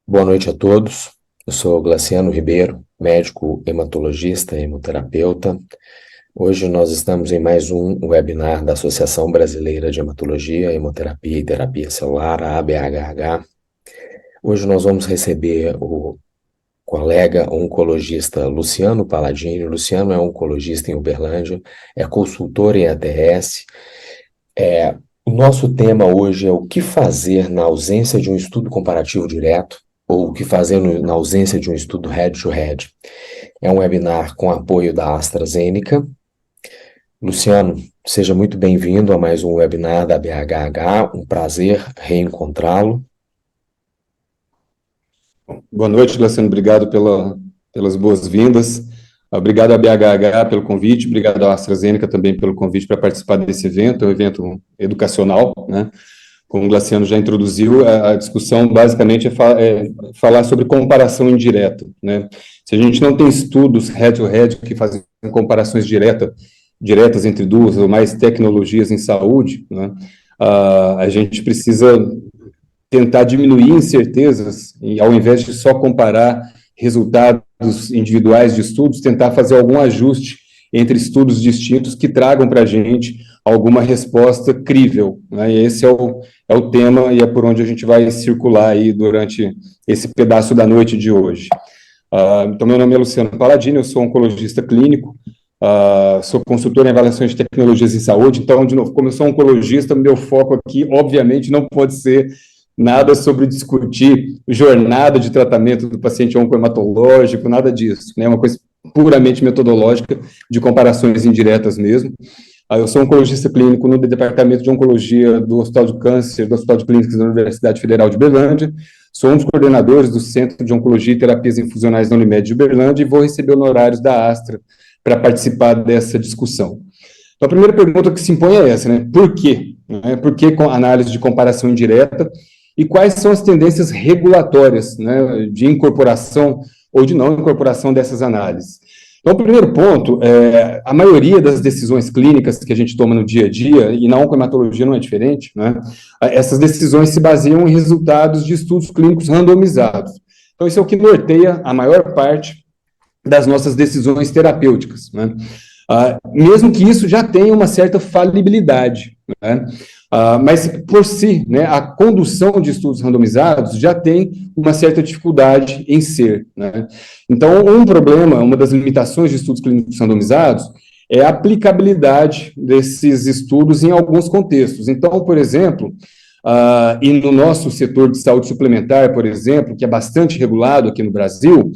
Boa noite a todos. Eu sou Glaciano Ribeiro, médico hematologista e hemoterapeuta. Hoje nós estamos em mais um webinar da Associação Brasileira de Hematologia, Hemoterapia e Terapia Celular, a ABHH. Hoje nós vamos receber o colega oncologista Luciano Palladini. Luciano é oncologista em Uberlândia, é consultor em ATS. O nosso tema hoje é o que fazer na ausência de um estudo comparativo direto, ou o que fazer na ausência de um estudo head-to-head. É um webinar com apoio da AstraZeneca. Luciano, seja muito bem-vindo a mais um webinar da BHH, um prazer reencontrá-lo. Boa noite, Glaciano, obrigado pelas boas-vindas. Obrigado à BHH pelo convite, obrigado à AstraZeneca também pelo convite para participar desse evento, é um evento educacional, né? Como o Glaciano já introduziu, a discussão basicamente é falar sobre comparação indireta, né? Se a gente não tem estudos head-to-head que fazem comparações diretas entre duas ou mais tecnologias em saúde, né? A gente precisa tentar diminuir incertezas, e ao invés de só comparar resultados individuais de estudos, tentar fazer algum ajuste entre estudos distintos que tragam para a gente alguma resposta crível, né? E esse é o tema e é por onde a gente vai circular aí durante esse pedaço da noite de hoje. Então, meu nome é Luciano Palladini, eu sou oncologista clínico, sou consultor em avaliação de tecnologias em saúde. Então, de novo, como eu sou oncologista, meu foco aqui, obviamente, não pode ser nada sobre discutir jornada de tratamento do paciente oncohematológico, nada disso, né? É uma coisa puramente metodológica, de comparações indiretas mesmo. Eu sou oncologista clínico no Departamento de Oncologia do Hospital de Câncer, do Hospital de Clínicas da Universidade Federal de Uberlândia, sou um dos coordenadores do Centro de Oncologia e Terapias Infusionais da Unimed de Uberlândia e vou receber honorários da Astra para participar dessa discussão. Então, a primeira pergunta que se impõe é essa, né? Por quê? Por que com análise de comparação indireta? E quais são as tendências regulatórias, né, de incorporação ou de não incorporação dessas análises? Então, o primeiro ponto, a maioria das decisões clínicas que a gente toma no dia a dia, e na oncohematologia não é diferente, né, essas decisões se baseiam em resultados de estudos clínicos randomizados. Então, isso é o que norteia a maior parte das nossas decisões terapêuticas, né? Mesmo que isso já tenha uma certa falibilidade, né? Mas, por si, né, a condução de estudos randomizados já tem uma certa dificuldade em ser, né? Então, um problema, uma das limitações de estudos clínicos randomizados é a aplicabilidade desses estudos em alguns contextos. Então, por exemplo, e no nosso setor de saúde suplementar, por exemplo, que é bastante regulado aqui no Brasil,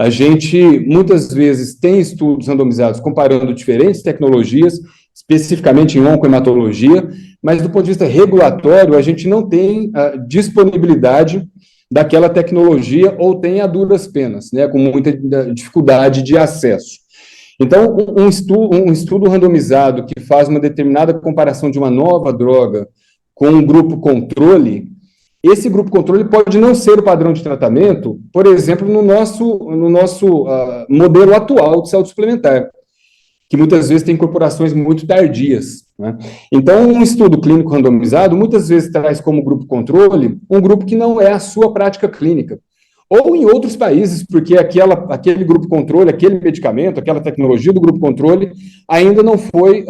a gente muitas vezes tem estudos randomizados comparando diferentes tecnologias, especificamente em oncohematologia, mas do ponto de vista regulatório, a gente não tem a disponibilidade daquela tecnologia ou tem a duras penas, né, com muita dificuldade de acesso. Então, um estudo randomizado que faz uma determinada comparação de uma nova droga com um grupo controle, esse grupo controle pode não ser o padrão de tratamento, por exemplo, no nosso modelo atual de saúde suplementar, que muitas vezes tem incorporações muito tardias, né? Então, um estudo clínico randomizado muitas vezes traz como grupo controle um grupo que não é a sua prática clínica. Ou em outros países, porque aquele grupo controle, aquele medicamento, aquela tecnologia do grupo controle ainda não foi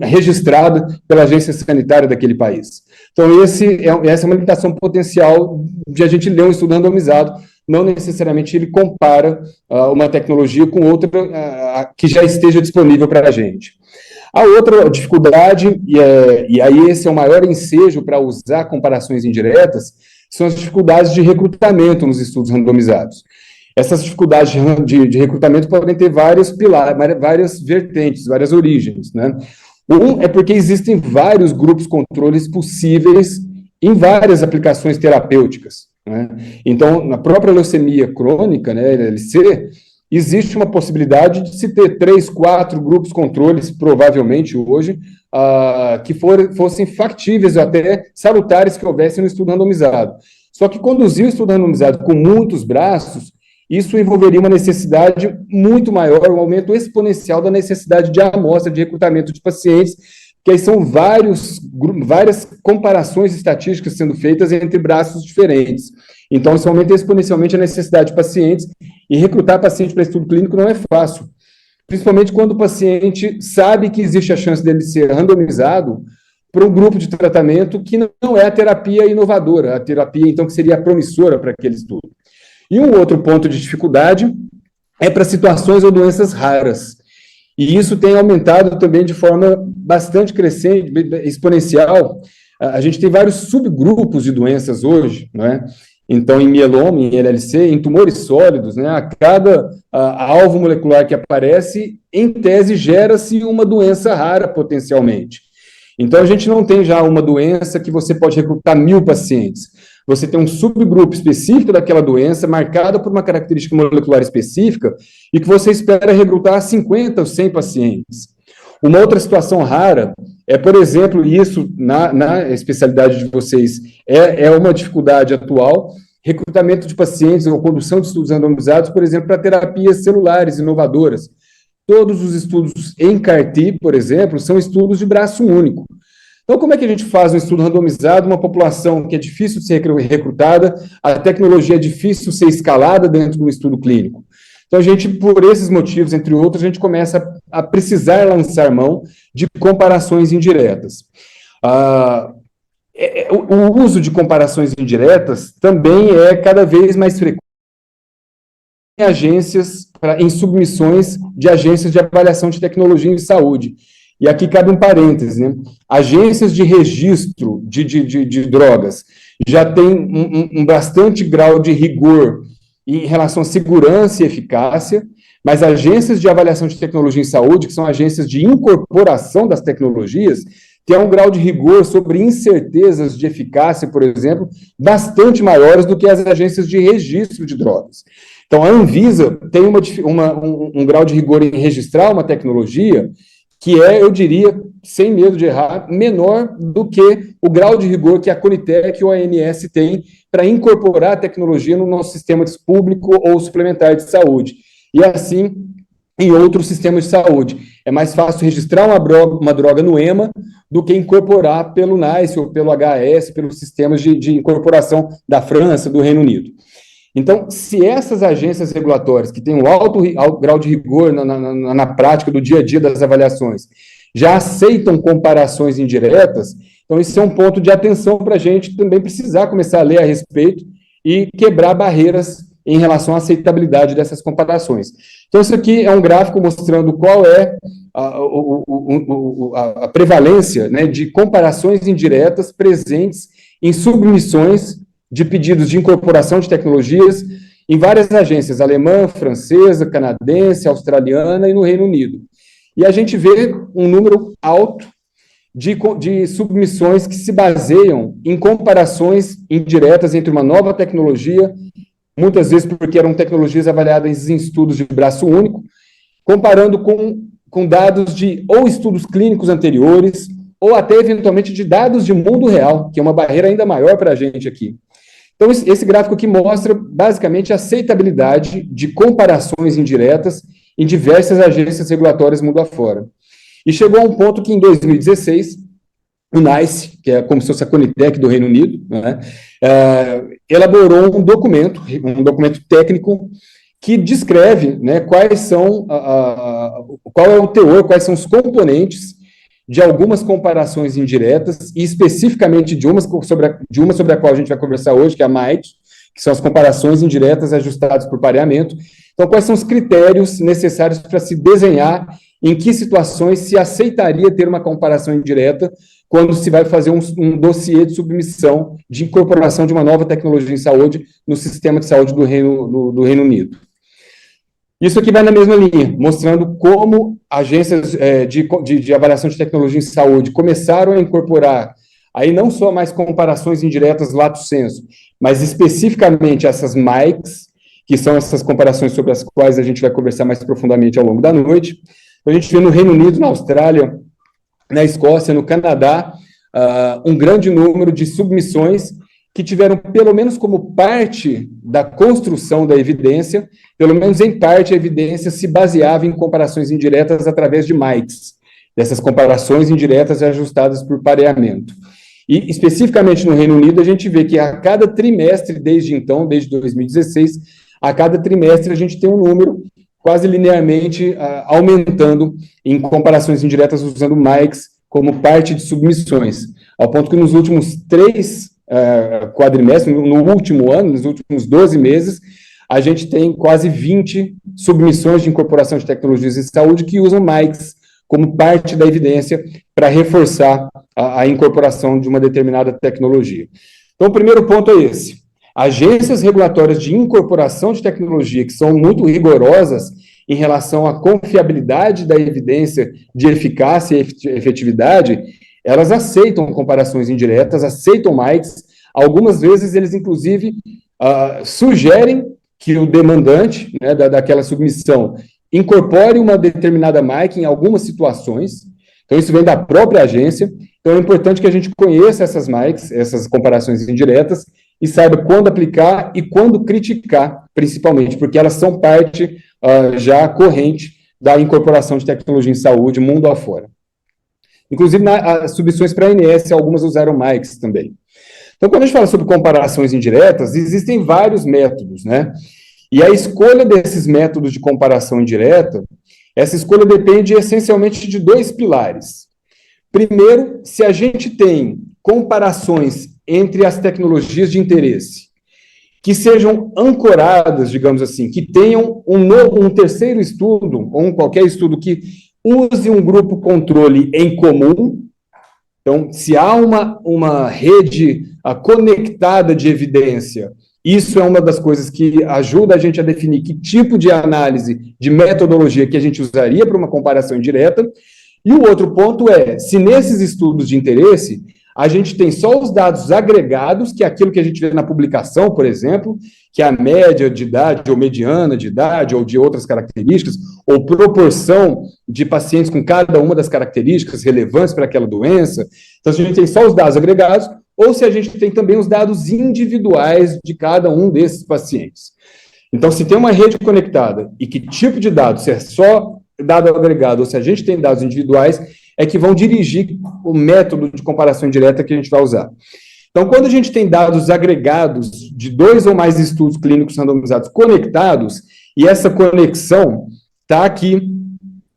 registrada pela agência sanitária daquele país. Então, essa é uma limitação potencial de a gente ler um estudo randomizado, não necessariamente ele compara uma tecnologia com outra que já esteja disponível para a gente. A outra dificuldade, e aí esse é o maior ensejo para usar comparações indiretas, são as dificuldades de recrutamento nos estudos randomizados. Essas dificuldades de recrutamento podem ter vários pilares, várias vertentes, várias origens, né? Um é porque existem vários grupos controles possíveis em várias aplicações terapêuticas, né? Então, na própria leucemia crônica, né, LLC, existe uma possibilidade de se ter 3, 4 grupos controles, provavelmente hoje, que fossem factíveis ou até salutares que houvessem no estudo randomizado. Só que conduzir o estudo randomizado com muitos braços, isso envolveria uma necessidade muito maior, um aumento exponencial da necessidade de amostra de recrutamento de pacientes, que aí são várias comparações estatísticas sendo feitas entre braços diferentes. Então, isso aumenta exponencialmente a necessidade de pacientes, e recrutar paciente para estudo clínico não é fácil, principalmente quando o paciente sabe que existe a chance dele ser randomizado para um grupo de tratamento que não é a terapia inovadora, a terapia, então, que seria promissora para aquele estudo. E um outro ponto de dificuldade é para situações ou doenças raras. E isso tem aumentado também de forma bastante crescente, exponencial. A gente tem vários subgrupos de doenças hoje, não é? Então, em mieloma, em LLC, em tumores sólidos, né? A cada alvo molecular que aparece, em tese, gera-se uma doença rara potencialmente. Então, a gente não tem já uma doença que você pode recrutar 1.000 pacientes. Você tem um subgrupo específico daquela doença, marcada por uma característica molecular específica, e que você espera recrutar 50 ou 100 pacientes. Uma outra situação rara é, por exemplo, isso na especialidade de vocês é uma dificuldade atual, recrutamento de pacientes ou condução de estudos randomizados, por exemplo, para terapias celulares inovadoras. Todos os estudos em CAR-T, por exemplo, são estudos de braço único. Então, como é que a gente faz um estudo randomizado, uma população que é difícil de ser recrutada, a tecnologia é difícil de ser escalada dentro do estudo clínico? Então, a gente, por esses motivos, entre outros, a gente começa a precisar lançar mão de comparações indiretas. O uso de comparações indiretas também é cada vez mais frequente em agências, em submissões de agências de avaliação de tecnologia em saúde. E aqui cabe um parêntese, né? Agências de registro de drogas já têm um bastante grau de rigor em relação à segurança e eficácia, mas agências de avaliação de tecnologia em saúde, que são agências de incorporação das tecnologias, têm um grau de rigor sobre incertezas de eficácia, por exemplo, bastante maiores do que as agências de registro de drogas. Então, a Anvisa tem um grau de rigor em registrar uma tecnologia que é, eu diria, sem medo de errar, menor do que o grau de rigor que a Conitec e o ANS têm para incorporar a tecnologia no nosso sistema público ou suplementar de saúde. E assim, em outros sistemas de saúde. É mais fácil registrar uma droga no EMA do que incorporar pelo NICE ou pelo HS, pelos sistemas de incorporação da França, do Reino Unido. Então, se essas agências regulatórias, que têm um alto grau de rigor na prática do dia a dia das avaliações, já aceitam comparações indiretas, então isso é um ponto de atenção para a gente também precisar começar a ler a respeito e quebrar barreiras em relação à aceitabilidade dessas comparações. Então, isso aqui é um gráfico mostrando qual é a prevalência, né, de comparações indiretas presentes em submissões de pedidos de incorporação de tecnologias em várias agências, alemã, francesa, canadense, australiana e no Reino Unido. E a gente vê um número alto de submissões que se baseiam em comparações indiretas entre uma nova tecnologia, muitas vezes porque eram tecnologias avaliadas em estudos de braço único, comparando com dados de ou estudos clínicos anteriores, ou até, eventualmente, de dados de mundo real, que é uma barreira ainda maior para a gente aqui. Então, esse gráfico aqui mostra, basicamente, a aceitabilidade de comparações indiretas em diversas agências regulatórias mundo afora. E chegou a um ponto que, em 2016, o NICE, que é como se fosse a Conitec do Reino Unido, né, elaborou um documento técnico que descreve, né, qual é o teor, quais são os componentes de algumas comparações indiretas, e especificamente de uma sobre a qual a gente vai conversar hoje, que é a MAIT, que são as comparações indiretas ajustadas por pareamento. Então, quais são os critérios necessários para se desenhar em que situações se aceitaria ter uma comparação indireta quando se vai fazer um dossiê de submissão de incorporação de uma nova tecnologia em saúde no sistema de saúde do Reino Unido. Isso aqui vai na mesma linha, mostrando como agências de avaliação de tecnologia em saúde começaram a incorporar, aí não só mais comparações indiretas lato sensu, mas especificamente essas MAICs, que são essas comparações sobre as quais a gente vai conversar mais profundamente ao longo da noite. A gente vê no Reino Unido, na Austrália, na Escócia, no Canadá, um grande número de submissões que tiveram, pelo menos como parte da construção da evidência, pelo menos em parte a evidência se baseava em comparações indiretas através de MAICs, dessas comparações indiretas ajustadas por pareamento. E, especificamente no Reino Unido, a gente vê que a cada trimestre, desde então, desde 2016, a cada trimestre a gente tem um número quase linearmente aumentando em comparações indiretas usando MAICs como parte de submissões, ao ponto que nos últimos 3 quadrimestres, no último ano, nos últimos 12 meses, a gente tem quase 20 submissões de incorporação de tecnologias de saúde que usam MAICs como parte da evidência para reforçar a incorporação de uma determinada tecnologia. Então, o primeiro ponto é esse. Agências regulatórias de incorporação de tecnologia, que são muito rigorosas em relação à confiabilidade da evidência de eficácia e efetividade, elas aceitam comparações indiretas, aceitam MAICs. Algumas vezes eles, inclusive, sugerem que o demandante, né, daquela submissão incorpore uma determinada MAIC em algumas situações. Então, isso vem da própria agência. Então, é importante que a gente conheça essas MAICs, essas comparações indiretas, e saiba quando aplicar e quando criticar, principalmente, porque elas são parte já corrente da incorporação de tecnologia em saúde mundo afora. Inclusive, as submissões para a ANS, algumas usaram MAICs também. Então, quando a gente fala sobre comparações indiretas, existem vários métodos, né? E a escolha desses métodos de comparação indireta, essa escolha depende essencialmente de 2 pilares. Primeiro, se a gente tem comparações entre as tecnologias de interesse que sejam ancoradas, digamos assim, que tenham um terceiro estudo, ou qualquer estudo que use um grupo controle em comum. Então, se há uma rede conectada de evidência, isso é uma das coisas que ajuda a gente a definir que tipo de análise, de metodologia que a gente usaria para uma comparação indireta. E o outro ponto é, se nesses estudos de interesse, a gente tem só os dados agregados, que é aquilo que a gente vê na publicação, por exemplo, que é a média de idade, ou mediana de idade, ou de outras características, ou proporção de pacientes com cada uma das características relevantes para aquela doença. Então, se a gente tem só os dados agregados, ou se a gente tem também os dados individuais de cada um desses pacientes. Então, se tem uma rede conectada, e que tipo de dados, se é só dado agregado, ou se a gente tem dados individuais, é que vão dirigir o método de comparação indireta que a gente vai usar. Então, quando a gente tem dados agregados de 2 ou mais estudos clínicos randomizados conectados, e essa conexão está aqui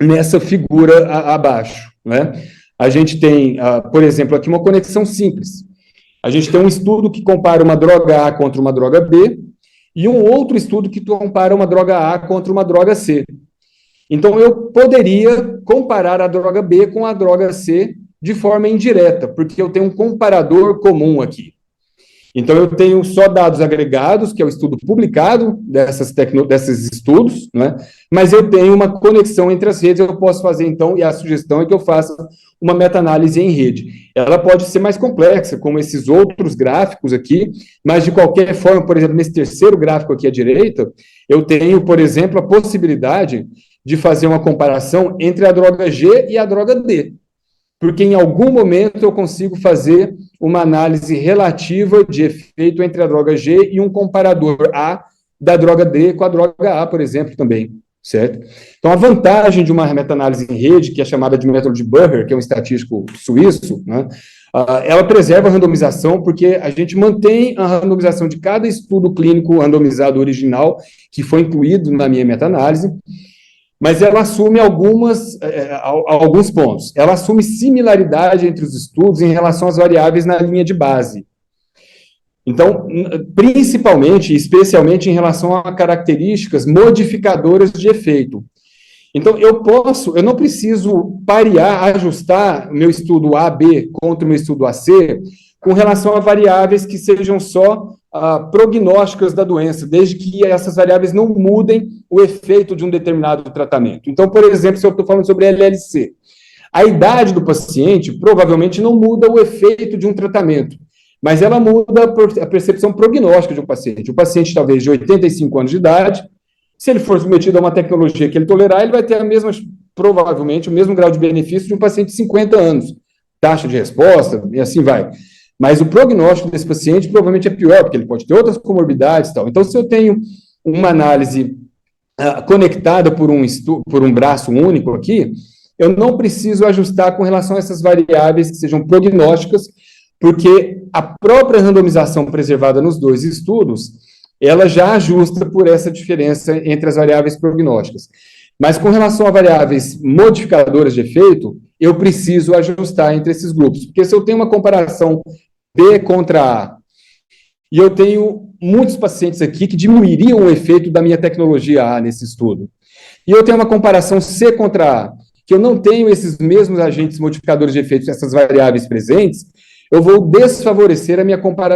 nessa figura abaixo, né? A gente tem, por exemplo, aqui uma conexão simples. A gente tem um estudo que compara uma droga A contra uma droga B, e um outro estudo que compara uma droga A contra uma droga C. Então, eu poderia comparar a droga B com a droga C de forma indireta, porque eu tenho um comparador comum aqui. Então, eu tenho só dados agregados, que é o estudo publicado desses estudos, né? Mas eu tenho uma conexão entre as redes, eu posso fazer, então, e a sugestão é que eu faça uma meta-análise em rede. Ela pode ser mais complexa, como esses outros gráficos aqui, mas, de qualquer forma, por exemplo, nesse terceiro gráfico aqui à direita, eu tenho, por exemplo, a possibilidade de fazer uma comparação entre a droga G e a droga D, porque em algum momento eu consigo fazer uma análise relativa de efeito entre a droga G e um comparador A da droga D com a droga A, por exemplo, também, certo? Então, a vantagem de uma meta-análise em rede, que é chamada de método de Burger, que é um estatístico suíço, né, ela preserva a randomização, porque a gente mantém a randomização de cada estudo clínico randomizado original, que foi incluído na minha meta-análise, mas ela assume alguns pontos. Ela assume similaridade entre os estudos em relação às variáveis na linha de base. Então, principalmente, especialmente em relação a características modificadoras de efeito. Então, eu não preciso parear, ajustar meu estudo AB contra o meu estudo AC com relação a variáveis que sejam só prognósticas da doença, desde que essas variáveis não mudem o efeito de um determinado tratamento. Então, por exemplo, se eu estou falando sobre LLC, a idade do paciente provavelmente não muda o efeito de um tratamento, mas ela muda a percepção prognóstica de um paciente. O paciente, talvez, de 85 anos de idade, se ele for submetido a uma tecnologia que ele tolerar, ele vai ter provavelmente, o mesmo grau de benefício de um paciente de 50 anos. Taxa de resposta, e assim vai. Mas o prognóstico desse paciente provavelmente é pior, porque ele pode ter outras comorbidades e tal. Então, se eu tenho uma análise conectada por um braço único aqui, eu não preciso ajustar com relação a essas variáveis que sejam prognósticas, porque a própria randomização preservada nos dois estudos, ela já ajusta por essa diferença entre as variáveis prognósticas. Mas com relação a variáveis modificadoras de efeito, eu preciso ajustar entre esses grupos, porque se eu tenho uma comparação B contra A, e eu tenho muitos pacientes aqui que diminuiriam o efeito da minha tecnologia A nesse estudo, e eu tenho uma comparação C contra A, que eu não tenho esses mesmos agentes modificadores de efeito, essas variáveis presentes, eu vou desfavorecer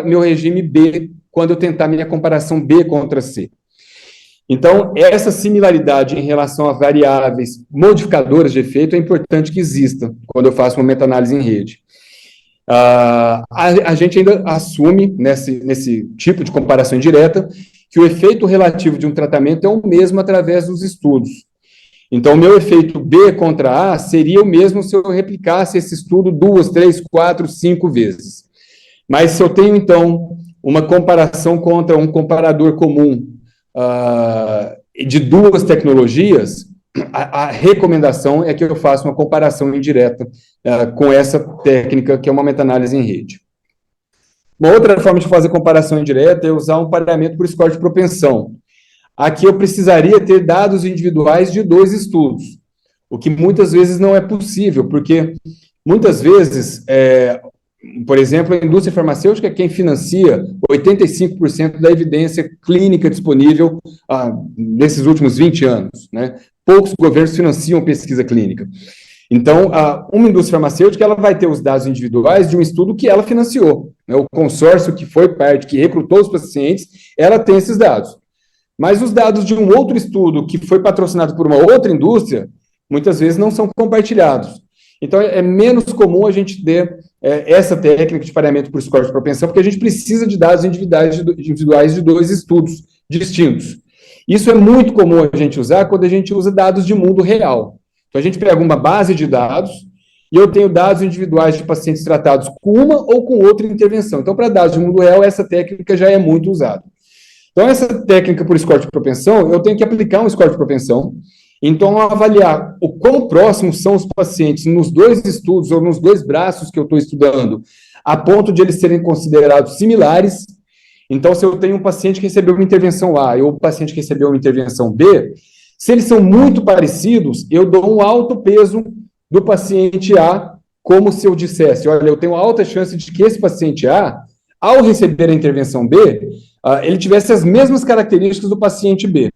meu regime B quando eu tentar minha comparação B contra C. Então, essa similaridade em relação a variáveis modificadoras de efeito é importante que exista quando eu faço uma meta-análise em rede. A gente ainda assume, nesse tipo de comparação indireta, que o efeito relativo de um tratamento é o mesmo através dos estudos. Então, o meu efeito B contra A seria o mesmo se eu replicasse esse estudo 2, 3, 4, 5 vezes. Mas se eu tenho, então, uma comparação contra um comparador comum de duas tecnologias, a recomendação é que eu faça uma comparação indireta com essa técnica, que é uma meta-análise em rede. Uma outra forma de fazer comparação indireta é usar um pareamento por score de propensão. Aqui eu precisaria ter dados individuais de dois estudos, o que muitas vezes não é possível, porque muitas vezes, por exemplo, a indústria farmacêutica é quem financia 85% da evidência clínica disponível nesses últimos 20 anos, né? Poucos governos financiam pesquisa clínica. Então, uma indústria farmacêutica ela vai ter os dados individuais de um estudo que ela financiou, né? O consórcio que foi parte, que recrutou os pacientes, ela tem esses dados. Mas os dados de um outro estudo que foi patrocinado por uma outra indústria, muitas vezes não são compartilhados. Então, é menos comum a gente ter essa técnica de pareamento por score de propensão, porque a gente precisa de dados individuais de dois estudos distintos. Isso é muito comum a gente usar quando a gente usa dados de mundo real. Então, a gente pega uma base de dados e eu tenho dados individuais de pacientes tratados com uma ou com outra intervenção. Então, para dados de mundo real, essa técnica já é muito usada. Então, essa técnica por score de propensão, eu tenho que aplicar um score de propensão. Então, avaliar o quão próximos são os pacientes nos dois estudos ou nos dois braços que eu estou estudando, a ponto de eles serem considerados similares. Então, se eu tenho um paciente que recebeu uma intervenção A e um paciente que recebeu uma intervenção B, se eles são muito parecidos, eu dou um alto peso do paciente A, como se eu dissesse, olha, eu tenho alta chance de que esse paciente A, ao receber a intervenção B, ele tivesse as mesmas características do paciente B.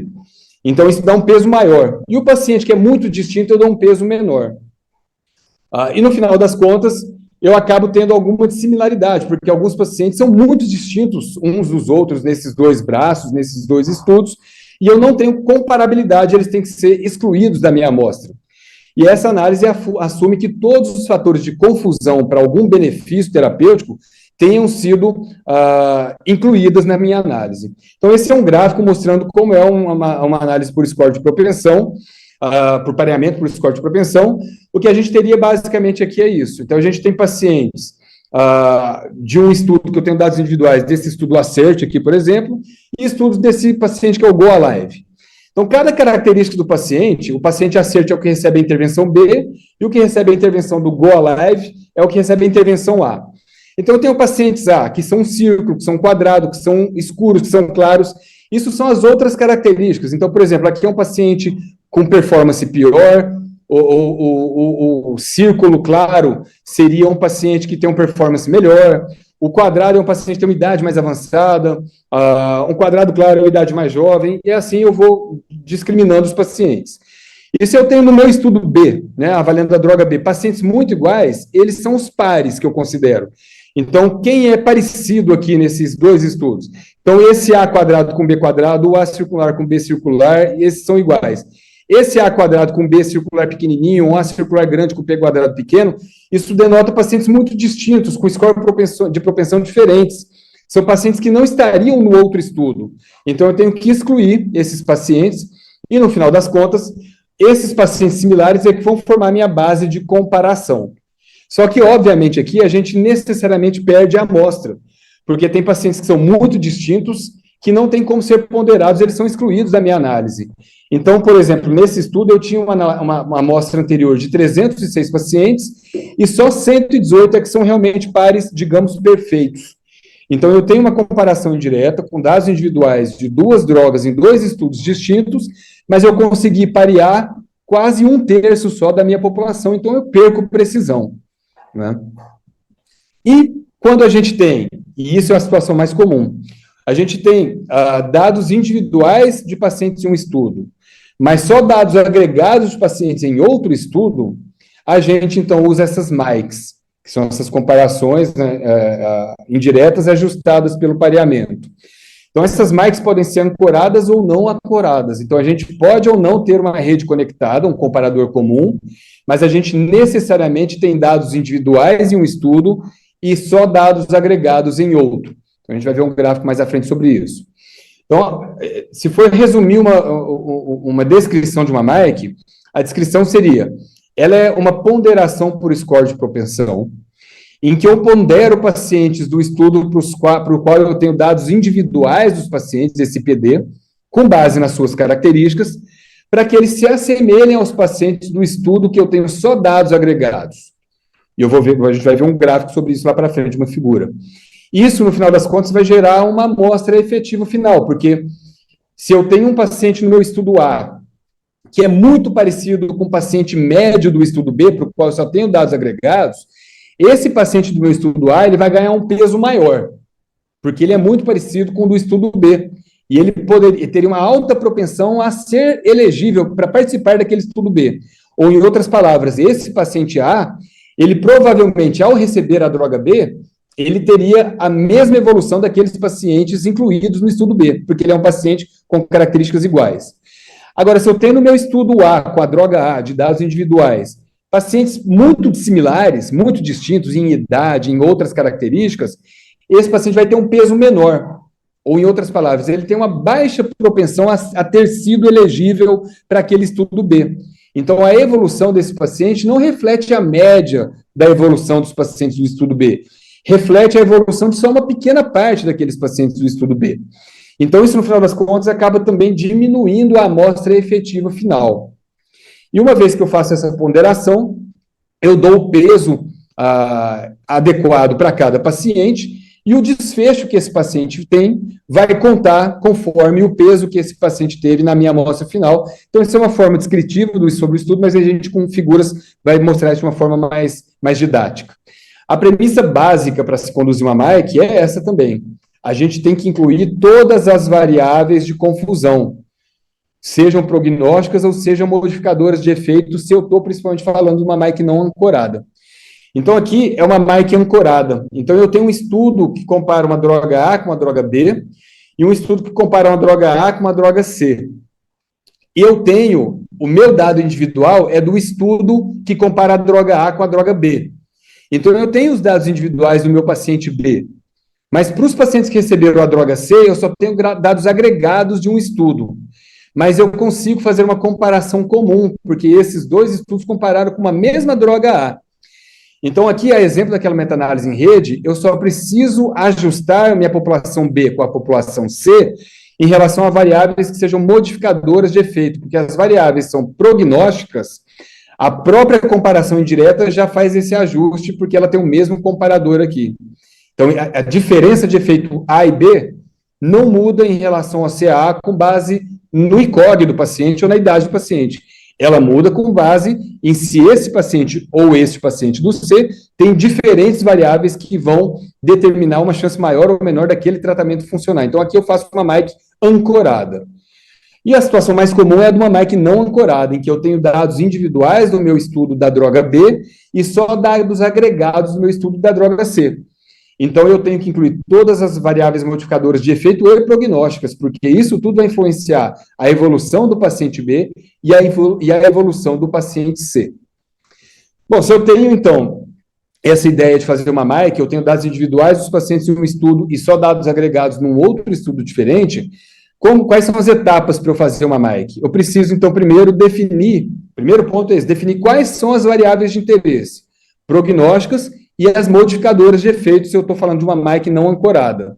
Então, isso dá um peso maior. E o paciente que é muito distinto, eu dou um peso menor. E no final das contas, eu acabo tendo alguma similaridade, porque alguns pacientes são muito distintos uns dos outros nesses dois braços, nesses dois estudos, e eu não tenho comparabilidade, eles têm que ser excluídos da minha amostra. E essa análise assume que todos os fatores de confusão para algum benefício terapêutico tenham sido incluídas na minha análise. Então, esse é um gráfico mostrando como é uma análise por score de propensão, por pareamento por score de propensão. O que a gente teria basicamente aqui é isso. Então, a gente tem pacientes de um estudo que eu tenho dados individuais, desse estudo ACERT aqui, por exemplo, e estudos desse paciente que é o GoAlive. Então, cada característica do paciente, o paciente ACERT é o que recebe a intervenção B, e o que recebe a intervenção do GoAlive é o que recebe a intervenção A. Então, eu tenho pacientes que são um círculo, que são um quadrado, que são escuros, que são claros. Isso são as outras características. Então, por exemplo, aqui é um paciente com performance pior, o círculo claro seria um paciente que tem uma performance melhor, o quadrado é um paciente que tem uma idade mais avançada, um quadrado claro é uma idade mais jovem, e assim eu vou discriminando os pacientes. E se eu tenho no meu estudo B, né, avaliando a droga B, pacientes muito iguais, eles são os pares que eu considero. Então, quem é parecido aqui nesses dois estudos? Então, esse A quadrado com B quadrado, o A circular com B circular, esses são iguais. Esse A quadrado com B circular pequenininho, um A circular grande com B quadrado pequeno, isso denota pacientes muito distintos, com score de propensão diferentes. São pacientes que não estariam no outro estudo. Então, eu tenho que excluir esses pacientes e, no final das contas, esses pacientes similares é que vão formar minha base de comparação. Só que, obviamente, aqui a gente necessariamente perde a amostra, porque tem pacientes que são muito distintos, que não tem como ser ponderados, eles são excluídos da minha análise. Então, por exemplo, nesse estudo eu tinha uma amostra anterior de 306 pacientes e só 118 é que são realmente pares, digamos, perfeitos. Então, eu tenho uma comparação indireta com dados individuais de 2 drogas em 2 estudos distintos, mas eu consegui parear quase 1/3 só da minha população, então eu perco precisão, né? E quando a gente tem, e isso é a situação mais comum, a gente tem dados individuais de pacientes em um estudo, mas só dados agregados de pacientes em outro estudo, a gente, então, usa essas MAICs, que são essas comparações, né, indiretas ajustadas pelo pareamento. Então, essas MAICs podem ser ancoradas ou não ancoradas. Então, a gente pode ou não ter uma rede conectada, um comparador comum, mas a gente necessariamente tem dados individuais em um estudo e só dados agregados em outro. Então, a gente vai ver um gráfico mais à frente sobre isso. Então, se for resumir uma descrição de uma MAIC, a descrição seria, ela é uma ponderação por score de propensão, em que eu pondero pacientes do estudo para o qual eu tenho dados individuais dos pacientes, esse PD, com base nas suas características, para que eles se assemelhem aos pacientes do estudo que eu tenho só dados agregados. E a gente vai ver um gráfico sobre isso lá para frente, uma figura. Isso, no final das contas, vai gerar uma amostra efetiva final, porque se eu tenho um paciente no meu estudo A, que é muito parecido com o paciente médio do estudo B, para o qual eu só tenho dados agregados, esse paciente do meu estudo A, ele vai ganhar um peso maior, porque ele é muito parecido com o do estudo B, e ele teria uma alta propensão a ser elegível para participar daquele estudo B. Ou, em outras palavras, esse paciente A, ele provavelmente, ao receber a droga B, ele teria a mesma evolução daqueles pacientes incluídos no estudo B, porque ele é um paciente com características iguais. Agora, se eu tenho no meu estudo A, com a droga A, de dados individuais, pacientes muito similares, muito distintos em idade, em outras características, esse paciente vai ter um peso menor. Ou, em outras palavras, ele tem uma baixa propensão a ter sido elegível para aquele estudo B. Então, a evolução desse paciente não reflete a média da evolução dos pacientes do estudo B. Reflete a evolução de só uma pequena parte daqueles pacientes do estudo B. Então, isso, no final das contas, acaba também diminuindo a amostra efetiva final. E uma vez que eu faço essa ponderação, eu dou o peso adequado para cada paciente, e o desfecho que esse paciente tem vai contar conforme o peso que esse paciente teve na minha amostra final. Então, isso é uma forma descritiva sobre o estudo, mas a gente, com figuras, vai mostrar isso de uma forma mais didática. A premissa básica para se conduzir uma MAIC é essa também. A gente tem que incluir todas as variáveis de confusão, sejam prognósticas ou sejam modificadoras de efeito, se eu estou principalmente falando de uma MAIC não ancorada. Então, aqui é uma MAIC ancorada. Então, eu tenho um estudo que compara uma droga A com uma droga B, e um estudo que compara uma droga A com uma droga C. E eu tenho, o meu dado individual é do estudo que compara a droga A com a droga B. Então, eu tenho os dados individuais do meu paciente B, mas para os pacientes que receberam a droga C, eu só tenho dados agregados de um estudo. Mas eu consigo fazer uma comparação comum, porque esses 2 estudos compararam com uma mesma droga A. Então, aqui, a exemplo daquela meta-análise em rede, eu só preciso ajustar a minha população B com a população C em relação a variáveis que sejam modificadoras de efeito, porque as variáveis são prognósticas, a própria comparação indireta já faz esse ajuste, porque ela tem o mesmo comparador aqui. Então, a diferença de efeito A e B não muda em relação a CA com base no ICOG do paciente ou na idade do paciente. Ela muda com base em se esse paciente ou este paciente do C tem diferentes variáveis que vão determinar uma chance maior ou menor daquele tratamento funcionar. Então, aqui eu faço uma MAIC ancorada. E a situação mais comum é a de uma MAIC não ancorada, em que eu tenho dados individuais do meu estudo da droga B e só dados agregados do meu estudo da droga C. Então, eu tenho que incluir todas as variáveis modificadoras de efeito e prognósticas, porque isso tudo vai influenciar a evolução do paciente B e a evolução do paciente C. Bom, se eu tenho, então, essa ideia de fazer uma MAIC, eu tenho dados individuais dos pacientes em um estudo e só dados agregados num outro estudo diferente, quais são as etapas para eu fazer uma MAIC? Eu preciso, então, primeiro primeiro ponto é esse, definir quais são as variáveis de interesse, prognósticas e as modificadoras de efeito, se eu estou falando de uma MAIC não ancorada.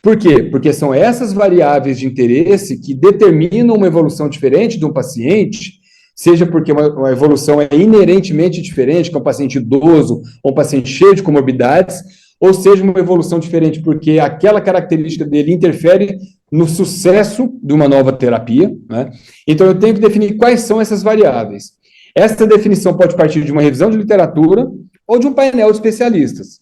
Por quê? Porque são essas variáveis de interesse que determinam uma evolução diferente de um paciente, seja porque uma evolução é inerentemente diferente, que é um paciente idoso ou um paciente cheio de comorbidades, ou seja, uma evolução diferente porque aquela característica dele interfere no sucesso de uma nova terapia, né? Então, eu tenho que definir quais são essas variáveis. Essa definição pode partir de uma revisão de literatura ou de um painel de especialistas,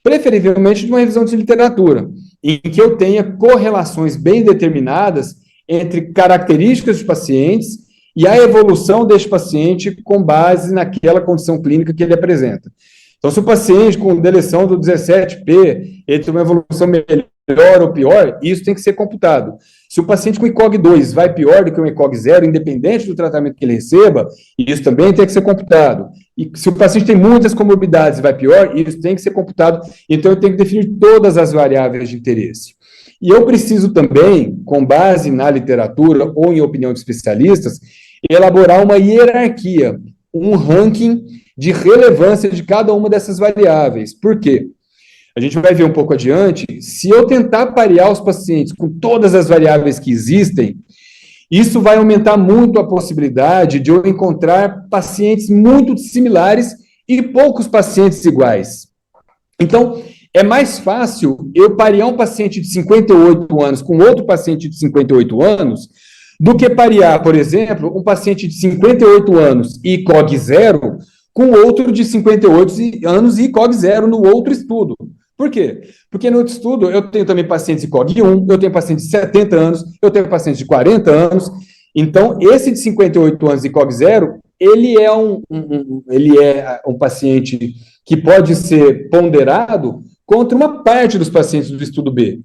preferivelmente de uma revisão de literatura, em que eu tenha correlações bem determinadas entre características de pacientes e a evolução deste paciente com base naquela condição clínica que ele apresenta. Então, se o paciente com deleção do 17P ele tem uma evolução melhor ou pior, isso tem que ser computado. Se o paciente com ECOG2 vai pior do que um ECOG0, independente do tratamento que ele receba, isso também tem que ser computado. E se o paciente tem muitas comorbidades e vai pior, isso tem que ser computado. Então, eu tenho que definir todas as variáveis de interesse. E eu preciso também, com base na literatura ou em opinião de especialistas, elaborar uma hierarquia, um ranking de relevância de cada uma dessas variáveis. Por quê? A gente vai ver um pouco adiante, se eu tentar parear os pacientes com todas as variáveis que existem, isso vai aumentar muito a possibilidade de eu encontrar pacientes muito similares e poucos pacientes iguais. Então, é mais fácil eu parear um paciente de 58 anos com outro paciente de 58 anos do que parear, por exemplo, um paciente de 58 anos e COG 0 com outro de 58 anos e COG 0 no outro estudo. Por quê? Porque no outro estudo eu tenho também pacientes de COG 1, eu tenho pacientes de 70 anos, eu tenho pacientes de 40 anos. Então, esse de 58 anos e COG 0, ele é um paciente que pode ser ponderado contra uma parte dos pacientes do estudo B.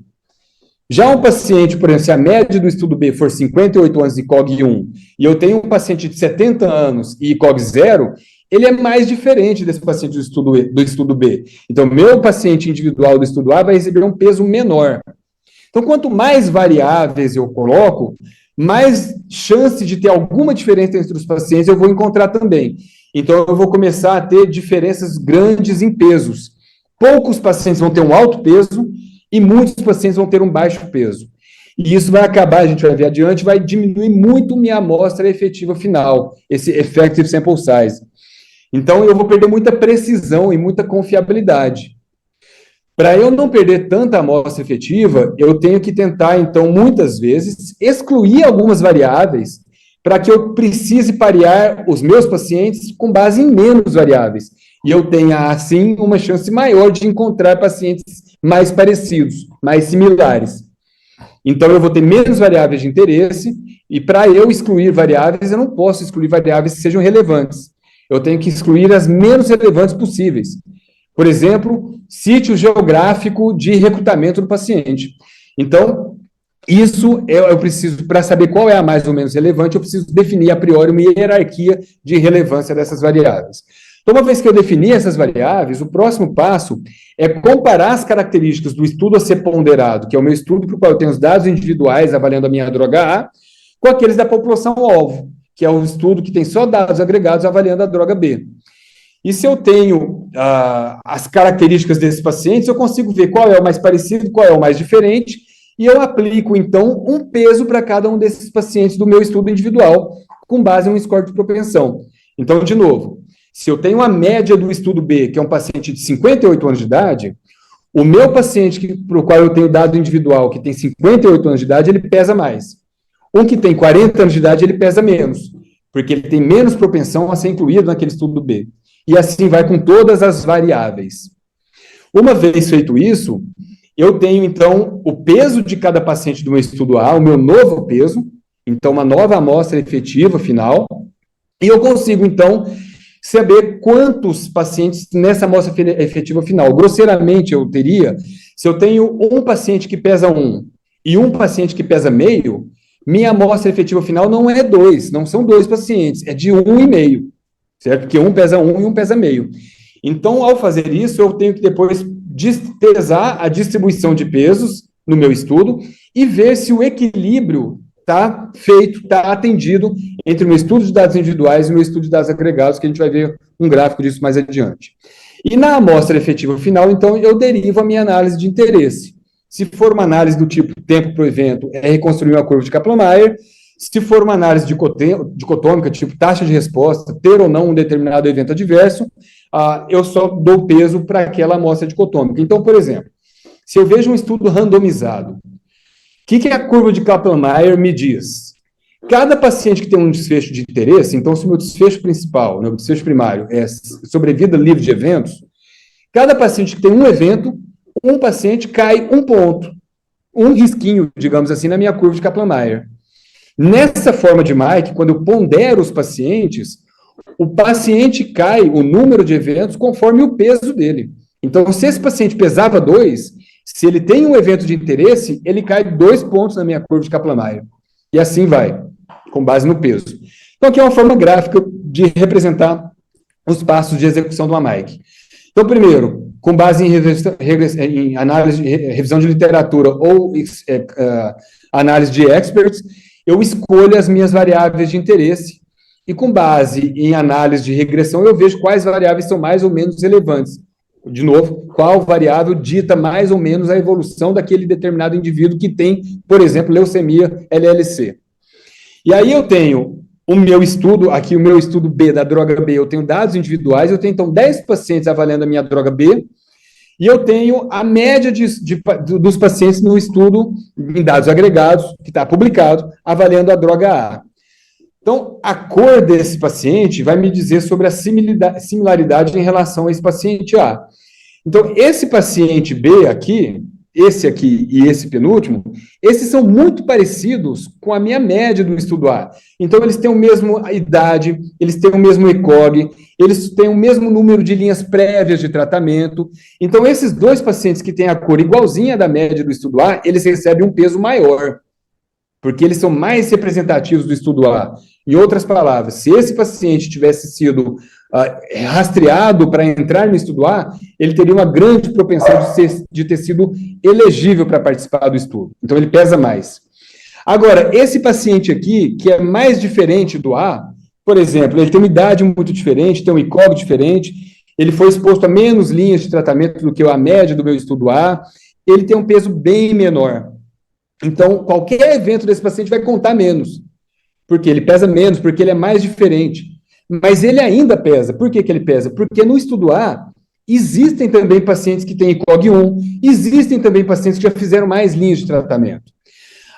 Já um paciente, por exemplo, se a média do estudo B for 58 anos e COG 1, e eu tenho um paciente de 70 anos e COG 0, ele é mais diferente desse paciente do estudo B. Então, meu paciente individual do estudo A vai receber um peso menor. Então, quanto mais variáveis eu coloco, mais chance de ter alguma diferença entre os pacientes eu vou encontrar também. Então, eu vou começar a ter diferenças grandes em pesos. Poucos pacientes vão ter um alto peso e muitos pacientes vão ter um baixo peso. E isso vai acabar, a gente vai ver adiante, vai diminuir muito minha amostra efetiva final, esse effective sample size. Então, eu vou perder muita precisão e muita confiabilidade. Para eu não perder tanta amostra efetiva, eu tenho que tentar, então, muitas vezes, excluir algumas variáveis para que eu precise parear os meus pacientes com base em menos variáveis. E eu tenha, assim, uma chance maior de encontrar pacientes mais parecidos, mais similares. Então, eu vou ter menos variáveis de interesse, e para eu excluir variáveis, eu não posso excluir variáveis que sejam relevantes. Eu tenho que excluir as menos relevantes possíveis. Por exemplo, sítio geográfico de recrutamento do paciente. Então, isso eu preciso, para saber qual é a mais ou menos relevante, eu preciso definir a priori uma hierarquia de relevância dessas variáveis. Então, uma vez que eu defini essas variáveis, o próximo passo é comparar as características do estudo a ser ponderado, que é o meu estudo para o qual eu tenho os dados individuais avaliando a minha droga A, com aqueles da população-alvo, que é o estudo que tem só dados agregados avaliando a droga B. E se eu tenho as características desses pacientes, eu consigo ver qual é o mais parecido, qual é o mais diferente, e eu aplico, então, um peso para cada um desses pacientes do meu estudo individual, com base em um score de propensão. Então, de novo, se eu tenho a média do estudo B, que é um paciente de 58 anos de idade, o meu paciente para o qual eu tenho dado individual, que tem 58 anos de idade, ele pesa mais. Um que tem 40 anos de idade, ele pesa menos, porque ele tem menos propensão a ser incluído naquele estudo B. E assim vai com todas as variáveis. Uma vez feito isso, eu tenho, então, o peso de cada paciente do meu estudo A, o meu novo peso, então, uma nova amostra efetiva final, e eu consigo, então, saber quantos pacientes nessa amostra efetiva final. Grosseiramente, eu teria, se eu tenho um paciente que pesa 1 e um paciente que pesa meio, minha amostra efetiva final não é 2, não são 2 pacientes, é de 1,5, certo? Porque um pesa 1 e um pesa meio. Então, ao fazer isso, eu tenho que depois pesar a distribuição de pesos no meu estudo e ver se o equilíbrio está feito, está atendido entre o meu estudo de dados individuais e o meu estudo de dados agregados, que a gente vai ver um gráfico disso mais adiante. E na amostra efetiva final, então, eu derivo a minha análise de interesse. Se for uma análise do tipo tempo para o evento, é reconstruir uma curva de Kaplan-Meier. Se for uma análise dicotômica, tipo taxa de resposta, ter ou não um determinado evento adverso, eu só dou peso para aquela amostra dicotômica. Então, por exemplo, se eu vejo um estudo randomizado, o que a curva de Kaplan-Meier me diz? Cada paciente que tem um desfecho de interesse, então se o meu desfecho principal, meu desfecho primário é sobrevida livre de eventos, cada paciente que tem um evento, um paciente cai um ponto, um risquinho, digamos assim, na minha curva de Kaplan-Meier. Nessa forma de Mike, quando eu pondero os pacientes, o paciente cai o número de eventos conforme o peso dele. Então, se esse paciente pesava 2, se ele tem um evento de interesse, ele cai 2 pontos na minha curva de Kaplan-Meier. E assim vai, com base no peso. Então, aqui é uma forma gráfica de representar os passos de execução do Mike. Então, primeiro, com base em análise, revisão de literatura ou análise de experts, eu escolho as minhas variáveis de interesse e, com base em análise de regressão, eu vejo quais variáveis são mais ou menos relevantes. De novo, qual variável dita mais ou menos a evolução daquele determinado indivíduo que tem, por exemplo, leucemia LLC. E aí eu tenho o meu estudo, aqui o meu estudo B, da droga B, eu tenho dados individuais, eu tenho então 10 pacientes avaliando a minha droga B, e eu tenho a média dos pacientes no estudo em dados agregados, que está publicado, avaliando a droga A. Então, a cor desse paciente vai me dizer sobre a similaridade em relação a esse paciente A. Então, esse paciente B aqui, esse aqui e esse penúltimo, esses são muito parecidos com a minha média do estudo A. Então, eles têm a mesma idade, eles têm o mesmo ECOG, eles têm o mesmo número de linhas prévias de tratamento. Então, esses dois pacientes que têm a cor igualzinha da média do estudo A, eles recebem um peso maior, porque eles são mais representativos do estudo A. Em outras palavras, se esse paciente tivesse sido rastreado para entrar no estudo A, ele teria uma grande propensão de ter sido elegível para participar do estudo. Então, ele pesa mais. Agora, esse paciente aqui, que é mais diferente do A, por exemplo, ele tem uma idade muito diferente, tem um ICOG diferente, ele foi exposto a menos linhas de tratamento do que a média do meu estudo A, ele tem um peso bem menor. Então, qualquer evento desse paciente vai contar menos, porque ele pesa menos, porque ele é mais diferente. Mas ele ainda pesa. Por que ele pesa? Porque no estudo A, existem também pacientes que têm ICOG 1, existem também pacientes que já fizeram mais linhas de tratamento.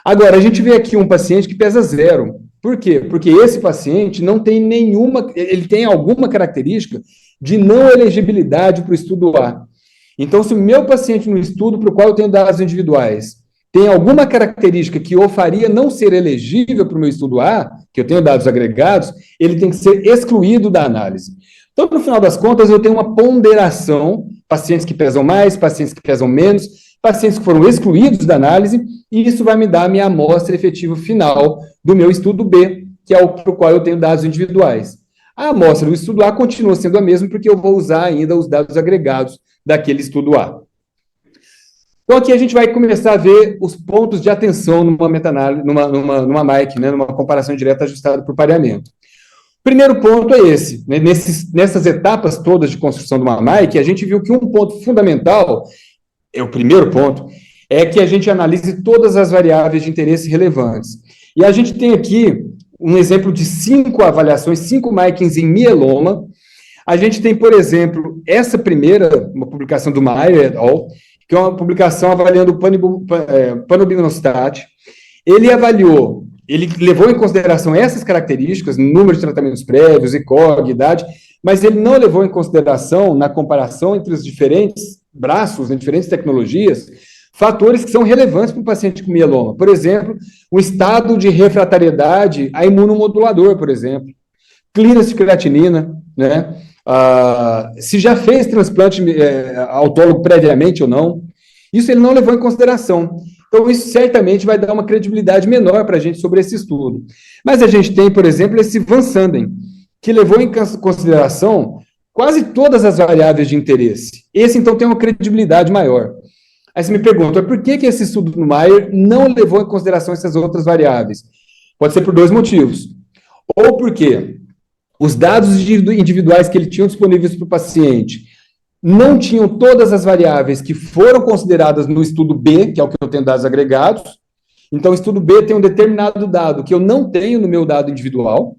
Agora, a gente vê aqui um paciente que pesa 0. Por quê? Porque esse paciente não tem nenhuma, ele tem alguma característica de não elegibilidade para o estudo A. Então, se o meu paciente no estudo para o qual eu tenho dados individuais tem alguma característica que o faria não ser elegível para o meu estudo A, que eu tenho dados agregados, ele tem que ser excluído da análise. Então, no final das contas, eu tenho uma ponderação, pacientes que pesam mais, pacientes que pesam menos, pacientes que foram excluídos da análise, e isso vai me dar a minha amostra efetiva final do meu estudo B, que é o para o qual eu tenho dados individuais. A amostra do estudo A continua sendo a mesma, porque eu vou usar ainda os dados agregados daquele estudo A. Então, aqui a gente vai começar a ver os pontos de atenção numa meta-análise, numa MAIC, né, numa comparação direta ajustada por pareamento. O primeiro ponto é esse, né, nessas etapas todas de construção de uma MAIC, a gente viu que um ponto fundamental, o primeiro ponto, é que a gente analise todas as variáveis de interesse relevantes. E a gente tem aqui um exemplo de 5 avaliações, 5 MAICs em mieloma. A gente tem, por exemplo, essa primeira, uma publicação do Maier et al., que é uma publicação avaliando o panobinostat. Ele levou em consideração essas características, número de tratamentos prévios, ICOG, idade, mas ele não levou em consideração, na comparação entre os diferentes braços, em diferentes tecnologias, fatores que são relevantes para o paciente com mieloma. Por exemplo, o estado de refratariedade a imunomodulador, por exemplo, clearance de creatinina, né? Se já fez transplante autólogo previamente ou não, isso ele não levou em consideração. Então, isso certamente vai dar uma credibilidade menor para a gente sobre esse estudo. Mas a gente tem, por exemplo, esse Van Sanden, que levou em consideração quase todas as variáveis de interesse. Esse, então, tem uma credibilidade maior. Aí você me pergunta, por que esse estudo do Maier não levou em consideração essas outras variáveis? Pode ser por 2 motivos. Ou porque os dados individuais que ele tinha disponíveis para o paciente não tinham todas as variáveis que foram consideradas no estudo B, que é o que eu tenho dados agregados. Então, o estudo B tem um determinado dado que eu não tenho no meu dado individual,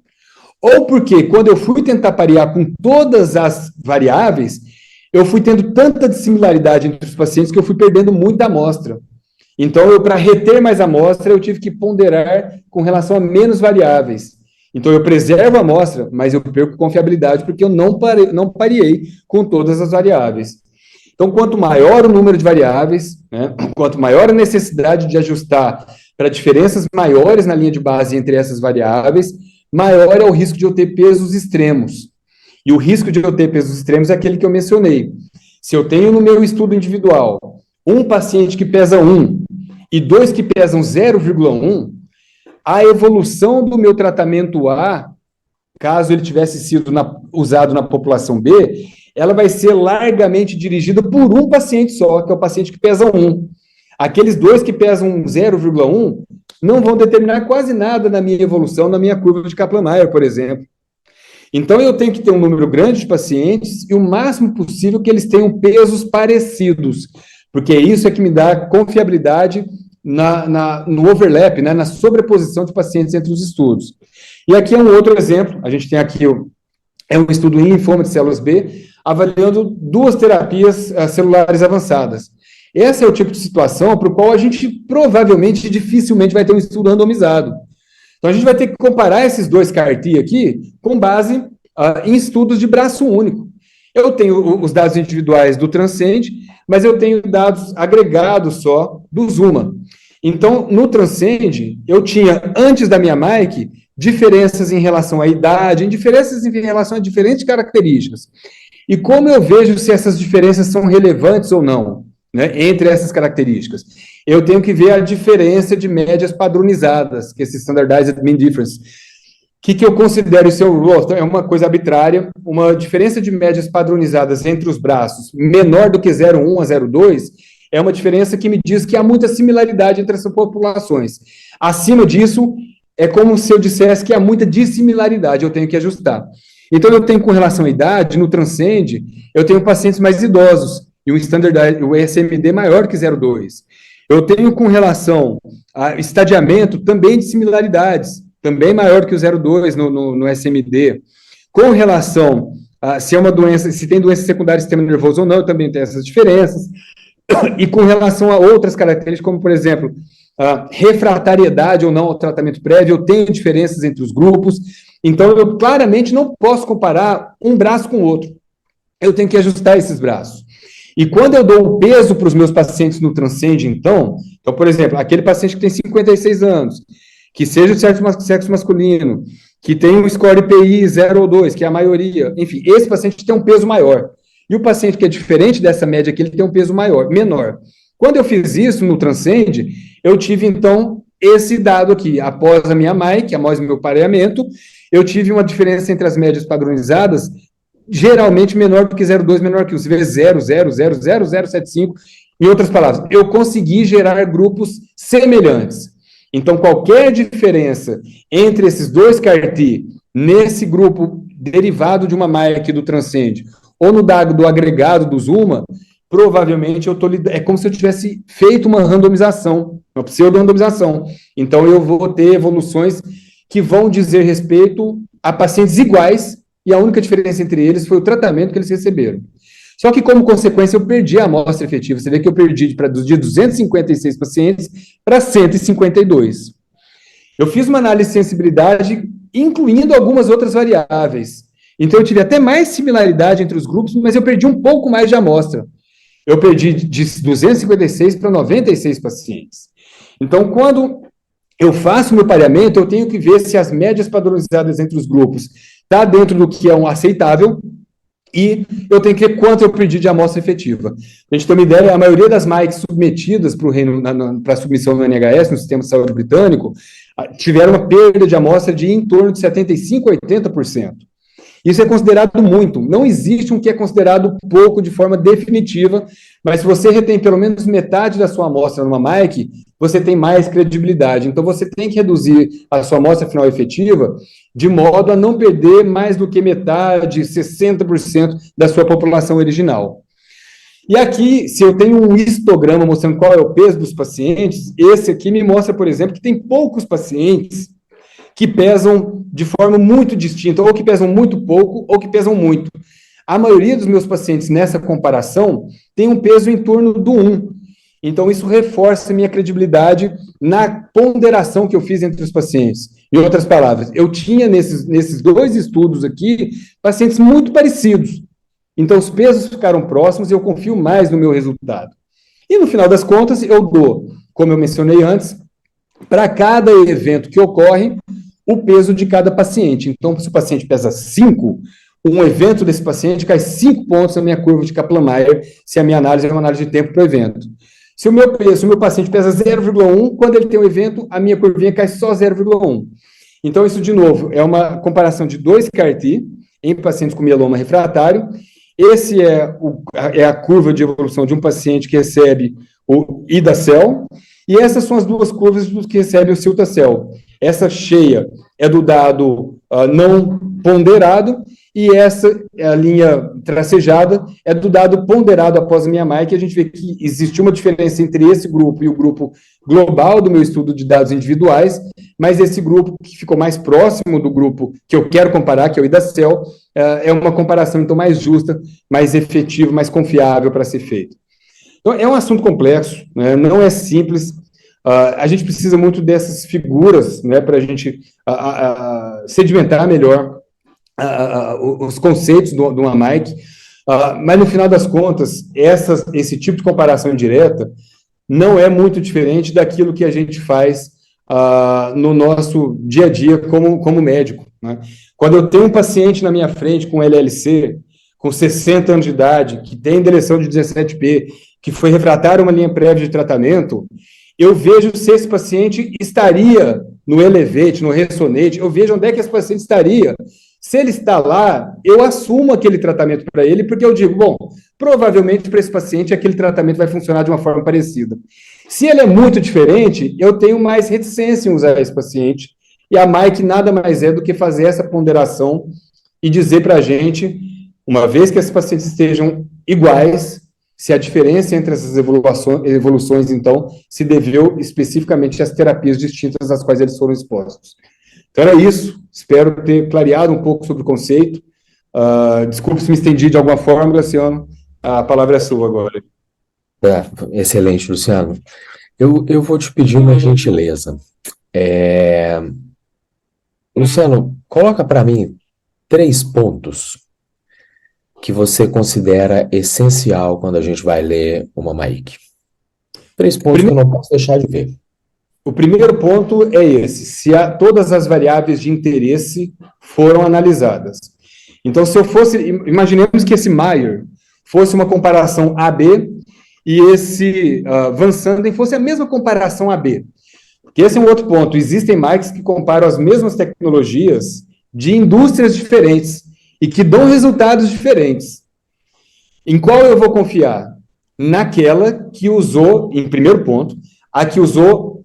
ou porque, quando eu fui tentar parear com todas as variáveis, eu fui tendo tanta dissimilaridade entre os pacientes que eu fui perdendo muita amostra. Então, para reter mais amostra, eu tive que ponderar com relação a menos variáveis. Então, eu preservo a amostra, mas eu perco confiabilidade porque eu não pareei com todas as variáveis. Então, quanto maior o número de variáveis, né, quanto maior a necessidade de ajustar para diferenças maiores na linha de base entre essas variáveis, maior é o risco de eu ter pesos extremos. E o risco de eu ter pesos extremos é aquele que eu mencionei. Se eu tenho no meu estudo individual um paciente que pesa 1 e 2 que pesam 0,1, a evolução do meu tratamento A, caso ele tivesse sido usado na população B, ela vai ser largamente dirigida por um paciente só, que é o paciente que pesa 1. Aqueles 2 que pesam 0,1 não vão determinar quase nada na minha evolução, na minha curva de Kaplan-Meier, por exemplo. Então, eu tenho que ter um número grande de pacientes e o máximo possível que eles tenham pesos parecidos, porque isso é que me dá confiabilidade no overlap, né, na sobreposição de pacientes entre os estudos. E aqui é um outro exemplo, a gente tem aqui um estudo em linfoma de células B, avaliando 2 terapias celulares avançadas. Esse é o tipo de situação para o qual a gente provavelmente, dificilmente vai ter um estudo randomizado. Então, a gente vai ter que comparar esses 2 CAR-T aqui com base em estudos de braço único. Eu tenho os dados individuais do Transcend, mas eu tenho dados agregados só do Zuma. Então, no Transcend, eu tinha, antes da minha MAIC, diferenças em relação à idade, diferenças em relação a diferentes características. E como eu vejo se essas diferenças são relevantes ou não, né, entre essas características? Eu tenho que ver a diferença de médias padronizadas, que é esse Standardized Mean Difference. O que eu considero isso? É uma coisa arbitrária, uma diferença de médias padronizadas entre os braços menor do que 0,1 a 0,2 é uma diferença que me diz que há muita similaridade entre essas populações. Acima disso, é como se eu dissesse que há muita dissimilaridade, eu tenho que ajustar. Então, eu tenho com relação à idade, no Transcend, eu tenho pacientes mais idosos, e o SMD maior que 0,2. Eu tenho com relação a estadiamento também de similaridades, também maior que o 0,2 no SMD. Com relação a se é uma doença, se tem doença secundária do sistema nervoso ou não, eu também tenho essas diferenças. E com relação a outras características, como, por exemplo, a refratariedade ou não ao tratamento prévio, eu tenho diferenças entre os grupos. Então, eu claramente não posso comparar um braço com o outro. Eu tenho que ajustar esses braços. E quando eu dou um peso para os meus pacientes no Transcend, então, por exemplo, aquele paciente que tem 56 anos, que seja de sexo masculino, que tem um score IPI 0 ou 2, que é a maioria, enfim, esse paciente tem um peso maior. E o paciente que é diferente dessa média aqui, ele tem um peso menor. Quando eu fiz isso no Transcend, eu tive, então, esse dado aqui. Após a minha MAIC, após o meu pareamento, eu tive uma diferença entre as médias padronizadas geralmente menor do que 0,2, menor que 1. Você vê 0,000,075. Em outras palavras, eu consegui gerar grupos semelhantes. Então, qualquer diferença entre esses 2 CAR-T nesse grupo derivado de uma MAIC do Transcend ou no dado do agregado do Zuma, provavelmente é como se eu tivesse feito uma randomização, uma pseudo-randomização. Então, eu vou ter evoluções que vão dizer respeito a pacientes iguais, e a única diferença entre eles foi o tratamento que eles receberam. Só que, como consequência, eu perdi a amostra efetiva. Você vê que eu perdi de 256 pacientes para 152. Eu fiz uma análise de sensibilidade, incluindo algumas outras variáveis. Então, eu tive até mais similaridade entre os grupos, mas eu perdi um pouco mais de amostra. Eu perdi de 256 para 96 pacientes. Então, quando eu faço meu pareamento, eu tenho que ver se as médias padronizadas entre os grupos está dentro do que é um aceitável, e eu tenho que ver quanto eu perdi de amostra efetiva. Para a gente ter uma ideia, a maioria das MAICs submetidas para submissão no NHS, no Sistema de Saúde Britânico, tiveram uma perda de amostra de em torno de 75% a 80%. Isso é considerado muito. Não existe um que é considerado pouco de forma definitiva, mas se você retém pelo menos metade da sua amostra numa MAIC, você tem mais credibilidade. Então, você tem que reduzir a sua amostra final efetiva de modo a não perder mais do que metade, 60% da sua população original. E aqui, se eu tenho um histograma mostrando qual é o peso dos pacientes, esse aqui me mostra, por exemplo, que tem poucos pacientes que pesam de forma muito distinta, ou que pesam muito pouco, ou que pesam muito. A maioria dos meus pacientes nessa comparação tem um peso em torno do 1. Então, isso reforça a minha credibilidade na ponderação que eu fiz entre os pacientes. Em outras palavras, eu tinha nesses dois estudos aqui, pacientes muito parecidos. Então, os pesos ficaram próximos e eu confio mais no meu resultado. E, no final das contas, eu dou, como eu mencionei antes, para cada evento que ocorre, o peso de cada paciente. Então, se o paciente pesa 5, um evento desse paciente cai 5 pontos na minha curva de Kaplan-Meier, se a minha análise é uma análise de tempo para o evento. Se o meu paciente pesa 0,1, quando ele tem um evento, a minha curvinha cai só 0,1. Então, isso, de novo, é uma comparação de 2 CAR-T em pacientes com mieloma refratário. Esse é a curva de evolução de um paciente que recebe o Ida-cel, e essas são as duas curvas dos que recebem o Cilta-cel. Essa cheia é do dado não ponderado, e essa, a linha tracejada, é do dado ponderado após a minha MAI, que a gente vê que existe uma diferença entre esse grupo e o grupo global do meu estudo de dados individuais, mas esse grupo que ficou mais próximo do grupo que eu quero comparar, que é o Ida-cel, é uma comparação, então, mais justa, mais efetiva, mais confiável para ser feita. Então, é um assunto complexo, né? Não é simples. A gente precisa muito dessas figuras, né, para a gente sedimentar melhor os conceitos de uma MAIC, mas no final das contas, esse tipo de comparação indireta não é muito diferente daquilo que a gente faz no nosso dia a dia como médico, né? Quando eu tenho um paciente na minha frente com LLC, com 60 anos de idade, que tem deleção de 17P, que foi refratário a uma linha prévia de tratamento, eu vejo se esse paciente estaria no Elevate, no Resonate, eu vejo onde é que esse paciente estaria. Se ele está lá, eu assumo aquele tratamento para ele, porque eu digo, bom, provavelmente para esse paciente aquele tratamento vai funcionar de uma forma parecida. Se ele é muito diferente, eu tenho mais reticência em usar esse paciente, e a MAIC nada mais é do que fazer essa ponderação e dizer para a gente, uma vez que esses pacientes estejam iguais, se a diferença entre essas evoluções, então, se deveu especificamente às terapias distintas às quais eles foram expostos. Então, era isso. Espero ter clareado um pouco sobre o conceito. Desculpe se me estendi de alguma forma, Graciano. A palavra é sua agora. Excelente, Luciano. Eu vou te pedir uma gentileza. Luciano, coloca para mim 3 pontos que você considera essencial quando a gente vai ler uma MAIC. 3 pontos que eu não posso deixar de ver. O primeiro ponto é esse, se todas as variáveis de interesse foram analisadas. Então, imaginemos que esse Maier fosse uma comparação AB e esse Van Sanden fosse a mesma comparação AB. Porque esse é um outro ponto, existem MAICs que comparam as mesmas tecnologias de indústrias diferentes e que dão resultados diferentes. Em qual eu vou confiar? Naquela que usou, em primeiro ponto, a que usou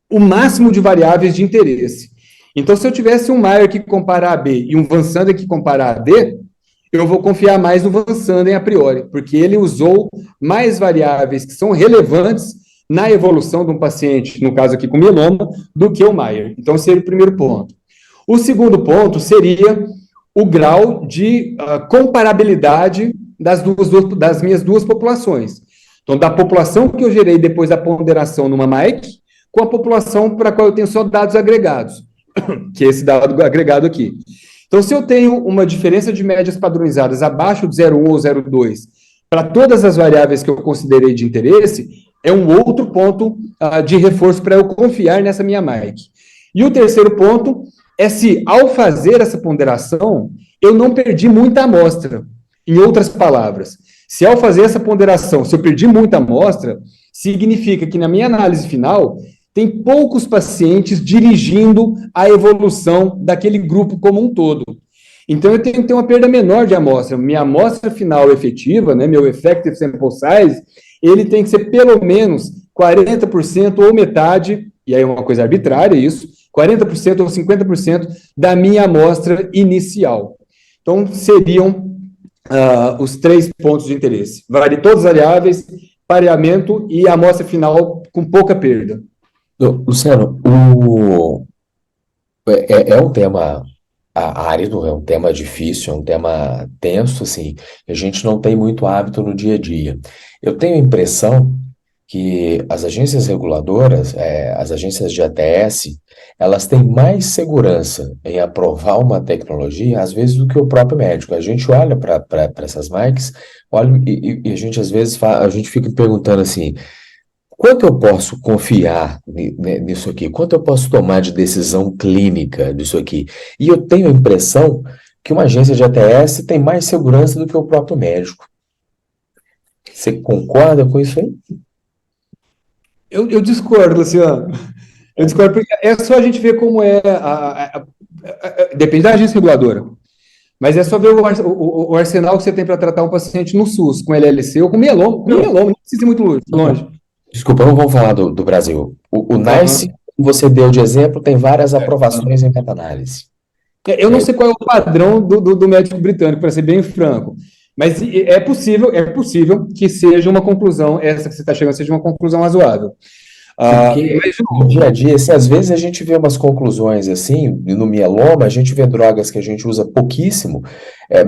o máximo de variáveis de interesse. Então, se eu tivesse um Maier que compara a B e um Van Sanden que compara a D, eu vou confiar mais no Van Sanden a priori, porque ele usou mais variáveis que são relevantes na evolução de um paciente, no caso aqui com mieloma, do que o Maier. Então, seria o primeiro ponto. O segundo ponto seria o grau de comparabilidade das minhas duas populações. Então, da população que eu gerei depois da ponderação numa MAIC, com a população para a qual eu tenho só dados agregados, que é esse dado agregado aqui. Então, se eu tenho uma diferença de médias padronizadas abaixo de 0,1 ou 0,2 para todas as variáveis que eu considerei de interesse, é um outro ponto de reforço para eu confiar nessa minha MAIC. E o terceiro ponto é se, ao fazer essa ponderação, eu não perdi muita amostra. Em outras palavras, se ao fazer essa ponderação, se eu perdi muita amostra, significa que na minha análise final, tem poucos pacientes dirigindo a evolução daquele grupo como um todo. Então, eu tenho que ter uma perda menor de amostra. Minha amostra final efetiva, né, meu effective sample size, ele tem que ser pelo menos 40% ou metade, e aí é uma coisa arbitrária isso, 40% ou 50% da minha amostra inicial. Então, seriam os 3 pontos de interesse. Todas as variáveis, pareamento e a amostra final com pouca perda. Luciano, é um tema árido, é um tema difícil, é um tema tenso, assim, a gente não tem muito hábito no dia a dia. Eu tenho a impressão que as agências reguladoras, as agências de ATS, elas têm mais segurança em aprovar uma tecnologia, às vezes, do que o próprio médico. A gente olha para essas marcas, olha, e a gente, às vezes, a gente fica perguntando assim, quanto eu posso confiar nisso aqui? Quanto eu posso tomar de decisão clínica disso aqui? E eu tenho a impressão que uma agência de ATS tem mais segurança do que o próprio médico. Você concorda com isso aí? Eu discordo, Luciano. Eu discordo, porque é só a gente ver como é. Depende da agência reguladora. Mas é só ver o arsenal que você tem para tratar um paciente no SUS, com LLC ou com mieloma. Não precisa ir muito longe. Desculpa, não vamos falar do Brasil. O NICE, que você deu de exemplo, tem várias aprovações em meta-análise. Eu não sei qual é o padrão do médico britânico, para ser bem franco. Mas é possível que seja uma conclusão, essa que você está chegando, seja uma conclusão razoável. Porque no dia a dia, assim, às vezes a gente vê umas conclusões assim, no mieloma, a gente vê drogas que a gente usa pouquíssimo,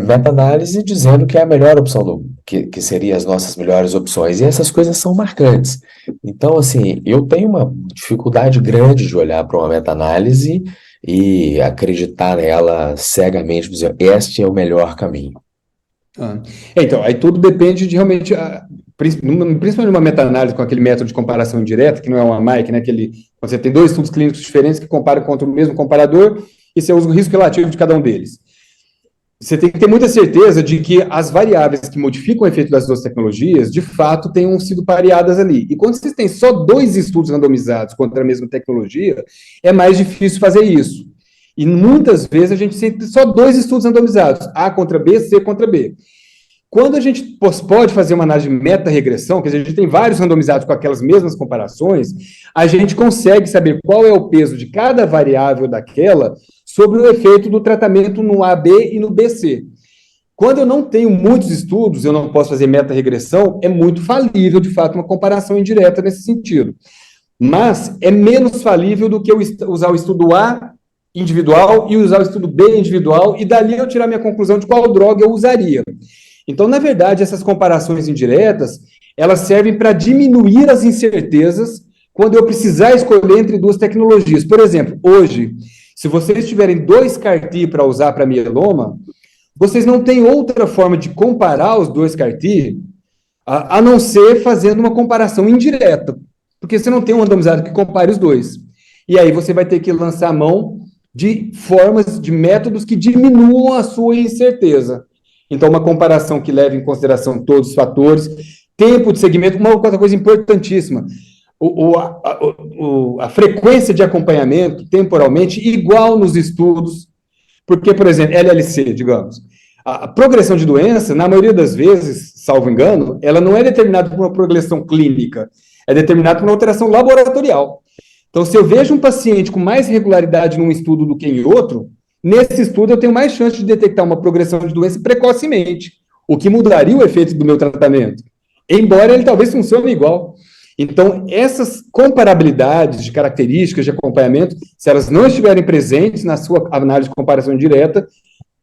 meta-análise dizendo que é a melhor opção, que seria as nossas melhores opções, e essas coisas são marcantes. Então, assim, eu tenho uma dificuldade grande de olhar para uma meta-análise e acreditar nela cegamente, dizer, este é o melhor caminho. Então, aí tudo depende de realmente, principalmente numa meta-análise com aquele método de comparação indireta, que não é uma MAIC, né? Você tem 2 estudos clínicos diferentes que comparam contra o mesmo comparador e você usa o risco relativo de cada um deles. Você tem que ter muita certeza de que as variáveis que modificam o efeito das 2 tecnologias, de fato, tenham sido pareadas ali. E quando vocês têm só 2 estudos randomizados contra a mesma tecnologia, é mais difícil fazer isso. E muitas vezes a gente tem só 2 estudos randomizados, A contra B, C contra B. Quando a gente pode fazer uma análise de meta-regressão, quer dizer, a gente tem vários randomizados com aquelas mesmas comparações, a gente consegue saber qual é o peso de cada variável daquela sobre o efeito do tratamento no AB e no BC. Quando eu não tenho muitos estudos, eu não posso fazer meta-regressão, é muito falível, de fato, uma comparação indireta nesse sentido. Mas é menos falível do que eu usar o estudo A individual e usar o estudo B individual, e dali eu tirar minha conclusão de qual droga eu usaria. Então, na verdade, essas comparações indiretas, elas servem para diminuir as incertezas quando eu precisar escolher entre 2 tecnologias. Por exemplo, hoje, se vocês tiverem 2 CAR-T para usar para mieloma, vocês não têm outra forma de comparar os 2 CAR-T a não ser fazendo uma comparação indireta, porque você não tem um randomizado que compare os 2. E aí você vai ter que lançar a mão de formas, de métodos que diminuam a sua incerteza. Então, uma comparação que leve em consideração todos os fatores, tempo de segmento, uma outra coisa importantíssima, a frequência de acompanhamento temporalmente igual nos estudos, porque, por exemplo, LLC, digamos, a progressão de doença, na maioria das vezes, salvo engano, ela não é determinada por uma progressão clínica, é determinada por uma alteração laboratorial. Então, se eu vejo um paciente com mais regularidade num estudo do que em outro, nesse estudo eu tenho mais chance de detectar uma progressão de doença precocemente, o que mudaria o efeito do meu tratamento, embora ele talvez funcione igual. Então, essas comparabilidades de características de acompanhamento, se elas não estiverem presentes na sua análise de comparação direta,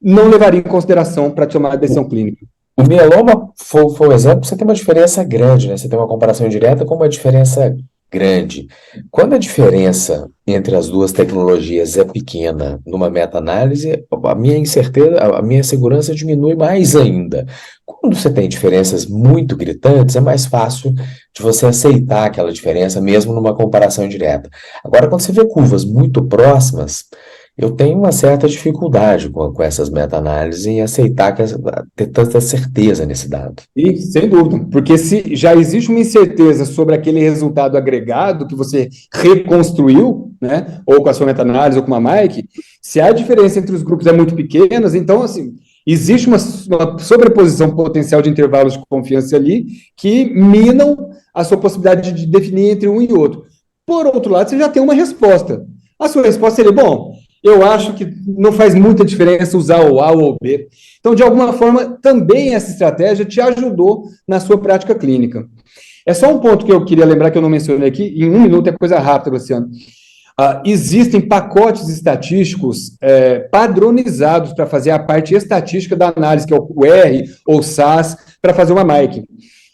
não levaria em consideração para tomar a decisão clínica. O mieloma foi um exemplo, você tem uma diferença grande, né? Você tem uma comparação direta com uma diferença grande. Quando a diferença entre as 2 tecnologias é pequena numa meta-análise, a minha incerteza, a minha segurança diminui mais ainda. Quando você tem diferenças muito gritantes, é mais fácil de você aceitar aquela diferença, mesmo numa comparação direta. Agora, quando você vê curvas muito próximas, eu tenho uma certa dificuldade com essas meta-análises em aceitar ter tanta certeza nesse dado. E, sem dúvida, porque se já existe uma incerteza sobre aquele resultado agregado que você reconstruiu, né, ou com a sua meta-análise ou com uma MAIC, se a diferença entre os grupos é muito pequena, então, assim, existe uma sobreposição potencial de intervalos de confiança ali que minam a sua possibilidade de definir entre um e outro. Por outro lado, você já tem uma resposta. A sua resposta seria, bom, eu acho que não faz muita diferença usar o A ou o B. Então, de alguma forma, também essa estratégia te ajudou na sua prática clínica. É só um ponto que eu queria lembrar que eu não mencionei aqui, em um minuto é coisa rápida, Luciano. Existem pacotes estatísticos padronizados para fazer a parte estatística da análise, que é o R ou SAS, para fazer uma MAIC.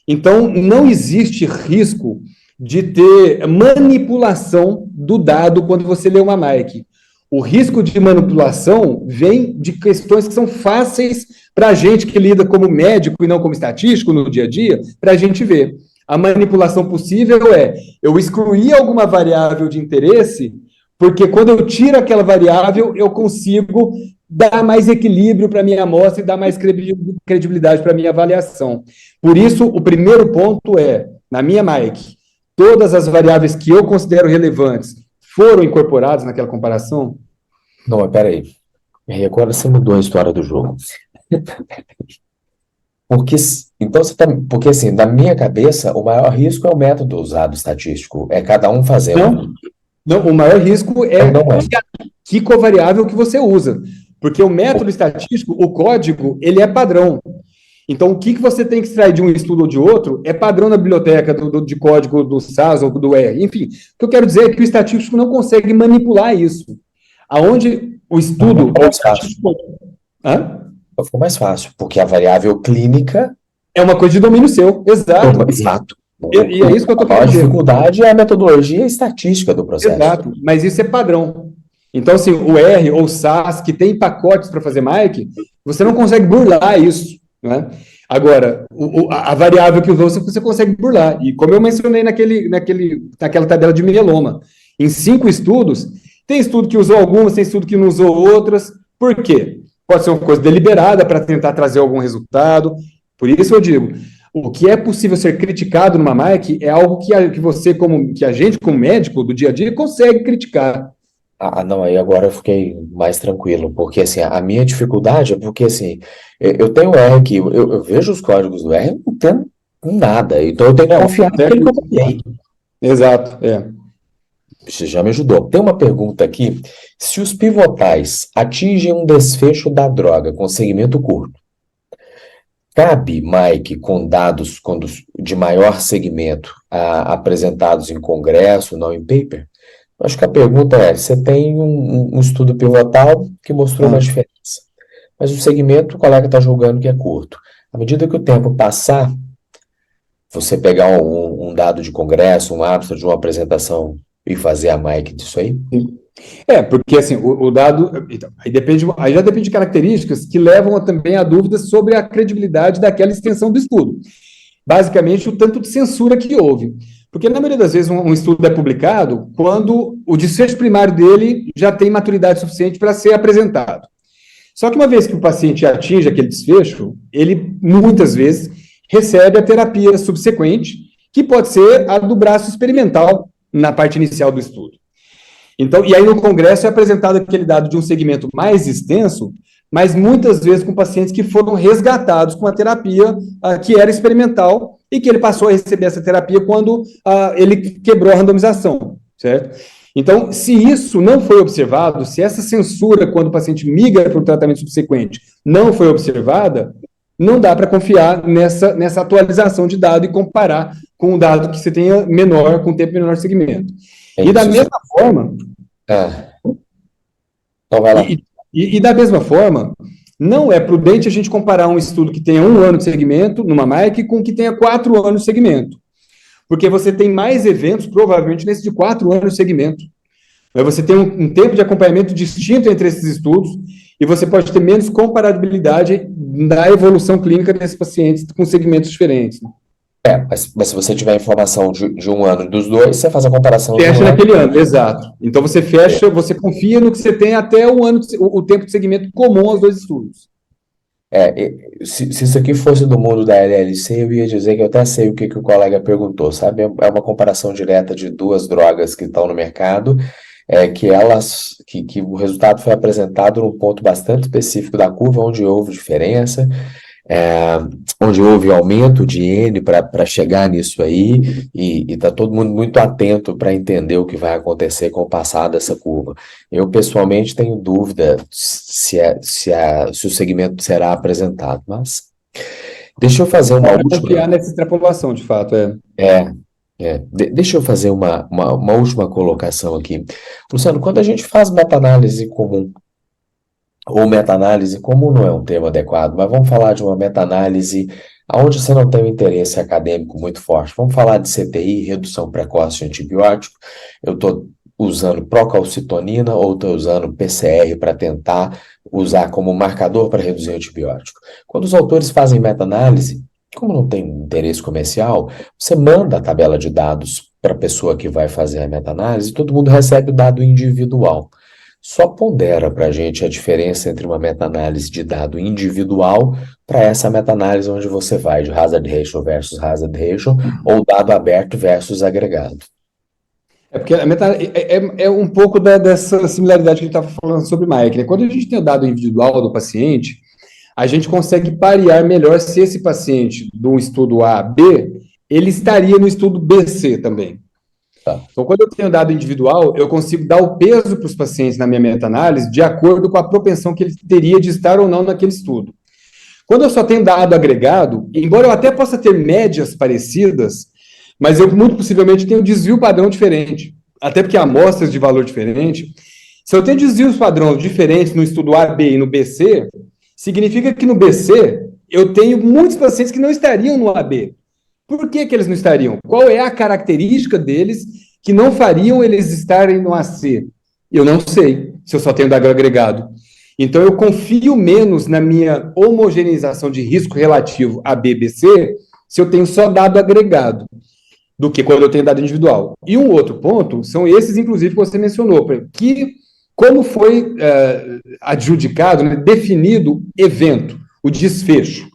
Então, não existe risco de ter manipulação do dado quando você lê uma MAIC. O risco de manipulação vem de questões que são fáceis para a gente que lida como médico e não como estatístico no dia a dia, para a gente ver. A manipulação possível é eu excluir alguma variável de interesse, porque quando eu tiro aquela variável, eu consigo dar mais equilíbrio para a minha amostra e dar mais credibilidade para a minha avaliação. Por isso, o primeiro ponto é, na minha MAIC, todas as variáveis que eu considero relevantes foram incorporadas naquela comparação? Não, mas peraí. E aí agora você mudou a história do jogo. Porque, então você tá, porque assim, na minha cabeça, o maior risco é o método usado estatístico. É cada um fazendo. Não, o maior risco é Não é. que covariável que você usa. Porque o método estatístico, o código, ele é padrão. Então, o que você tem que extrair de um estudo ou de outro é padrão na biblioteca de código do SAS ou do R. Enfim, o que eu quero dizer é que o estatístico não consegue manipular isso. Aonde o estudo... Ficou mais fácil. Ficou mais fácil, porque a variável clínica... É uma coisa de domínio seu, exato. Exato. E é isso que eu estou querendo dizer. A dificuldade é a metodologia estatística do processo. Exato, mas isso é padrão. Então, assim, o R ou o SAS, que tem pacotes para fazer MAIC, você não consegue burlar isso, né? Agora, a variável que usou, você consegue burlar. E como eu mencionei naquela tabela de mieloma, em 5 estudos, tem estudo que usou algumas, tem estudo que não usou outras. Por quê? Pode ser uma coisa deliberada para tentar trazer algum resultado. Por isso eu digo, o que é possível ser criticado numa MAIC é algo que a gente, como médico do dia a dia, consegue criticar. Não, aí agora eu fiquei mais tranquilo, porque assim, a minha dificuldade é porque assim, eu tenho R aqui, eu vejo os códigos do R, não tem nada, então eu tenho que confiar naquele que eu copiei. Exato, Você já me ajudou. Tem uma pergunta aqui, se os pivotais atingem um desfecho da droga com segmento curto, cabe, Mike, com dados de maior segmento apresentados em congresso, não em paper? Acho que a pergunta é, você tem um estudo pivotal que mostrou uma diferença, mas o segmento o colega está julgando que é curto. À medida que o tempo passar, você pegar um dado de congresso, um abstract de uma apresentação e fazer a MAIC disso aí? Porque assim, o dado, aí já depende de características que levam também a dúvidas sobre a credibilidade daquela extensão do estudo. Basicamente, o tanto de censura que houve. Porque, na maioria das vezes, um estudo é publicado quando o desfecho primário dele já tem maturidade suficiente para ser apresentado. Só que uma vez que o paciente atinge aquele desfecho, ele, muitas vezes, recebe a terapia subsequente, que pode ser a do braço experimental na parte inicial do estudo. Então, e aí no congresso é apresentado aquele dado de um segmento mais extenso, mas muitas vezes com pacientes que foram resgatados com a terapia que era experimental e que ele passou a receber essa terapia quando ele quebrou a randomização, certo? Então, se isso não foi observado, se essa censura quando o paciente migra para o tratamento subsequente não foi observada, não dá para confiar nessa atualização de dado e comparar com um dado que você tenha menor, com tempo menor segmento. E da mesma forma... Então vai lá. E da mesma forma, não é prudente a gente comparar um estudo que tenha 1 ano de segmento, numa MAIC, com que tenha 4 anos de segmento. Porque você tem mais eventos, provavelmente, nesse de 4 anos de segmento. Você tem um tempo de acompanhamento distinto entre esses estudos e você pode ter menos comparabilidade da evolução clínica desses pacientes com segmentos diferentes. Mas se você tiver informação de 1 ano dos dois, você faz a comparação de fecha naquele ano, exato. Então você fecha, você confia no que você tem até o tempo de segmento comum aos 2 estudos. Se isso aqui fosse do mundo da LLC, eu ia dizer que eu até sei o que o colega perguntou, sabe? É uma comparação direta de 2 drogas que estão no mercado, que o resultado foi apresentado num ponto bastante específico da curva, onde houve diferença. onde houve aumento de N para chegar nisso aí, e está todo mundo muito atento para entender o que vai acontecer com o passar dessa curva. Eu, pessoalmente, tenho dúvida se o segmento será apresentado, mas deixa eu fazer uma última... Confiar nessa extrapolação, de fato, Deixa eu fazer uma última colocação aqui. Luciano, quando a gente faz meta-análise comum, ou meta-análise comum não é um termo adequado, mas vamos falar de uma meta-análise onde você não tem um interesse acadêmico muito forte. Vamos falar de CTI, redução precoce de antibiótico. Eu estou usando procalcitonina ou estou usando PCR para tentar usar como marcador para reduzir o antibiótico. Quando os autores fazem meta-análise, como não tem interesse comercial, você manda a tabela de dados para a pessoa que vai fazer a meta-análise e todo mundo recebe o dado individual. Só pondera para a gente a diferença entre uma meta-análise de dado individual para essa meta-análise onde você vai de hazard ratio versus hazard ratio ou dado aberto versus agregado. Porque a meta é um pouco dessa similaridade que a gente estava falando sobre Mike, né? Quando a gente tem o dado individual do paciente, a gente consegue parear melhor se esse paciente do estudo A, B, ele estaria no estudo BC também. Tá. Então, quando eu tenho dado individual, eu consigo dar o peso para os pacientes na minha meta-análise de acordo com a propensão que ele teria de estar ou não naquele estudo. Quando eu só tenho dado agregado, embora eu até possa ter médias parecidas, mas eu muito possivelmente tenho desvio padrão diferente, até porque amostras de valor diferente. Se eu tenho desvios padrão diferentes no estudo A, B e no BC, significa que no BC eu tenho muitos pacientes que não estariam no AB. Por que eles não estariam? Qual é a característica deles que não fariam eles estarem no AC? Eu não sei, se eu só tenho dado agregado. Então, eu confio menos na minha homogeneização de risco relativo AB-BC se eu tenho só dado agregado, do que quando eu tenho dado individual. E um outro ponto são esses, inclusive, que você mencionou, que como foi adjudicado, né, definido evento, o desfecho.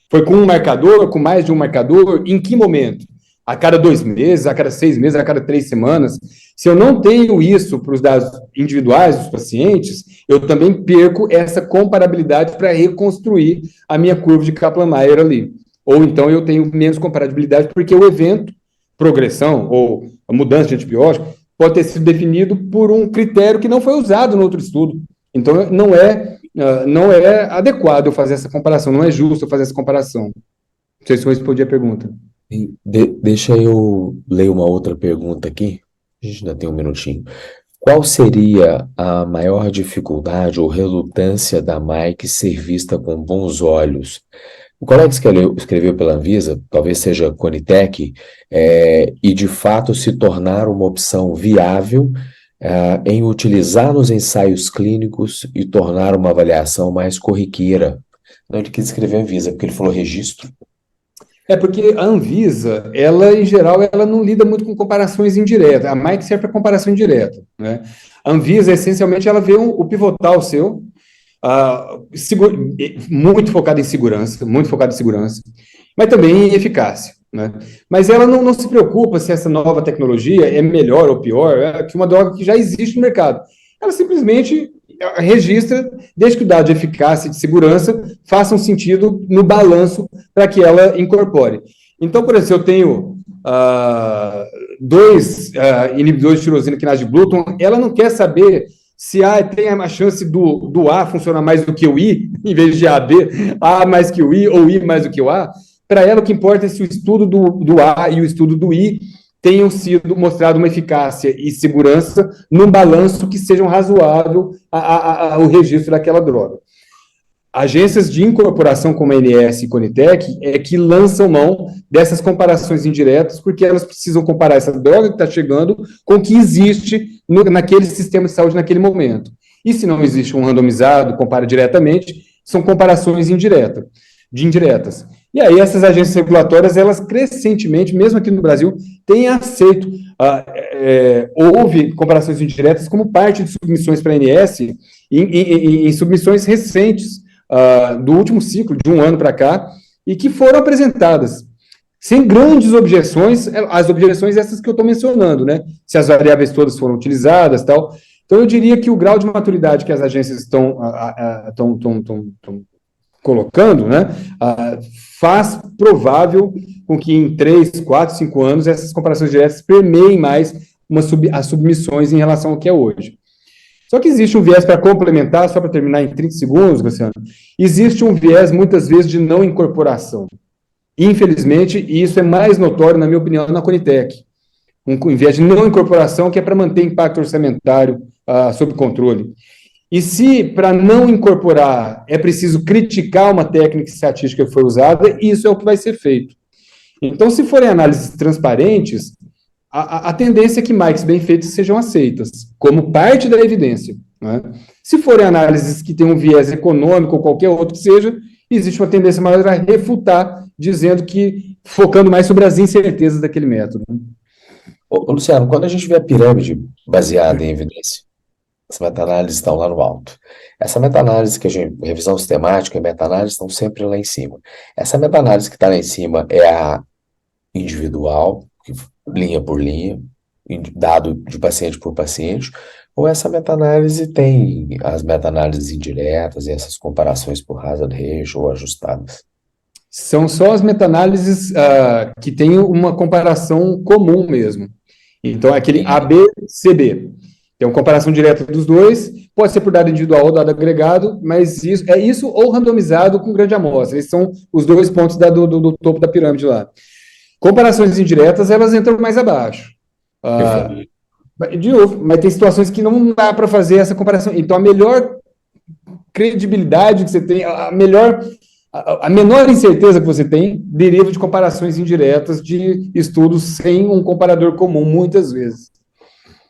Foi com um marcador, com mais de um marcador, em que momento? A cada 2 meses, a cada 6 meses, a cada 3 semanas. Se eu não tenho isso para os dados individuais dos pacientes, eu também perco essa comparabilidade para reconstruir a minha curva de Kaplan-Meier ali. Ou então eu tenho menos comparabilidade porque o evento, progressão ou a mudança de antibiótico, pode ter sido definido por um critério que não foi usado no outro estudo. Então, não é adequado eu fazer essa comparação, não é justo eu fazer essa comparação. Não sei se eu respondi a pergunta. Deixa eu ler uma outra pergunta aqui. A gente ainda tem um minutinho. Qual seria a maior dificuldade ou relutância da Mike ser vista com bons olhos? O colega escreveu pela Anvisa, talvez seja Conitec, e de fato se tornar uma opção viável em utilizar nos ensaios clínicos e tornar uma avaliação mais corriqueira. Não, ele quis escrever Anvisa, porque ele falou registro. Porque a Anvisa, ela, em geral, ela não lida muito com comparações indiretas. A Mike serve para comparação indireta, né? A Anvisa, essencialmente, ela vê o pivotal seu, muito focado em segurança, mas também em eficácia, né? Mas ela não se preocupa se essa nova tecnologia é melhor ou pior que uma droga que já existe no mercado. Ela simplesmente registra, desde que o dado de eficácia e de segurança façam sentido no balanço para que ela incorpore. Então, por exemplo, se eu tenho 2 inibidores de tirosina quinase de glúton, ela não quer saber se tem a chance do A funcionar mais do que o I, em vez de AB, A mais que o I, ou I mais do que o A. Para ela, o que importa é se o estudo do A e o estudo do I tenham sido mostrado uma eficácia e segurança num balanço que sejam razoável ao registro daquela droga. Agências de incorporação como a ANS e Conitec que lançam mão dessas comparações indiretas, porque elas precisam comparar essa droga que está chegando com o que existe naquele sistema de saúde naquele momento. E se não existe um randomizado, compara diretamente, são comparações indiretas. E aí essas agências regulatórias, elas crescentemente, mesmo aqui no Brasil, têm aceito. Houve comparações indiretas como parte de submissões para a ANS em submissões recentes, do último ciclo, de 1 ano para cá, e que foram apresentadas. Sem grandes objeções, as objeções essas que eu estou mencionando, né? Se as variáveis todas foram utilizadas, tal. Então, eu diria que o grau de maturidade que as agências estão colocando, né, faz provável com que em 3, 4, 5 anos essas comparações diretas permeiem mais as submissões em relação ao que é hoje. Só que existe um viés para complementar, só para terminar em 30 segundos, Luciano, existe um viés, muitas vezes, de não incorporação. Infelizmente, e isso é mais notório, na minha opinião, na Conitec. Um viés de não incorporação que é para manter impacto orçamentário sob controle. E se, para não incorporar, é preciso criticar uma técnica estatística que foi usada, isso é o que vai ser feito. Então, se forem análises transparentes, a tendência é que marcas bem feitas sejam aceitas, como parte da evidência. Né? Se forem análises que tenham um viés econômico ou qualquer outro que seja, existe uma tendência maior a refutar, dizendo que, focando mais sobre as incertezas daquele método. Ô, Luciano, quando a gente vê a pirâmide baseada em evidência, as meta-análises estão lá no alto. Essa meta-análise que a gente, revisão sistemática e meta-análise estão sempre lá em cima. Essa meta-análise que está lá em cima é a individual, linha por linha, dado de paciente por paciente, ou essa meta-análise tem as meta-análises indiretas e essas comparações por hazard ratio ou ajustadas? São só as meta-análises que têm uma comparação comum mesmo. Então, é aquele AB-CB. Tem uma comparação direta dos dois, pode ser por dado individual ou dado agregado, mas isso ou randomizado com grande amostra. Esses são os dois pontos do topo da pirâmide lá. Comparações indiretas, elas entram mais abaixo. De novo, mas tem situações que não dá para fazer essa comparação. Então, a melhor credibilidade que você tem, a menor incerteza que você tem, deriva de comparações indiretas de estudos sem um comparador comum, muitas vezes.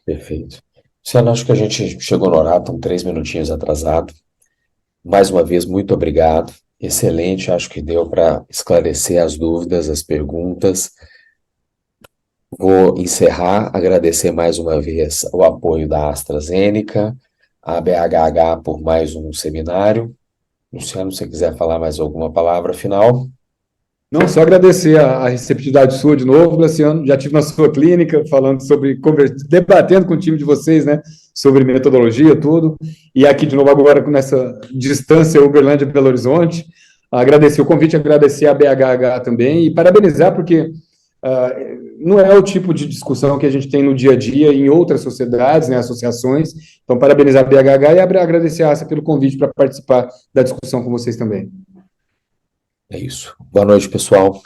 Perfeito. Luciano, acho que a gente chegou no horário, estamos 3 minutinhos atrasado. Mais uma vez, muito obrigado. Excelente, acho que deu para esclarecer as dúvidas, as perguntas. Vou encerrar, agradecer mais uma vez o apoio da AstraZeneca, a BHH por mais um seminário. Luciano, se você quiser falar mais alguma palavra final. Não, só agradecer a receptividade sua de novo, Luciano. Já estive na sua clínica falando sobre, debatendo com o time de vocês, né, sobre metodologia, tudo. E aqui de novo agora com essa distância Uberlândia Belo Horizonte. Agradecer o convite, agradecer a BHH também e parabenizar porque não é o tipo de discussão que a gente tem no dia a dia em outras sociedades, né, associações. Então, parabenizar a BHH e agradecer a ASA pelo convite para participar da discussão com vocês também. É isso. Boa noite, pessoal.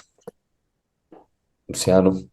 Luciano.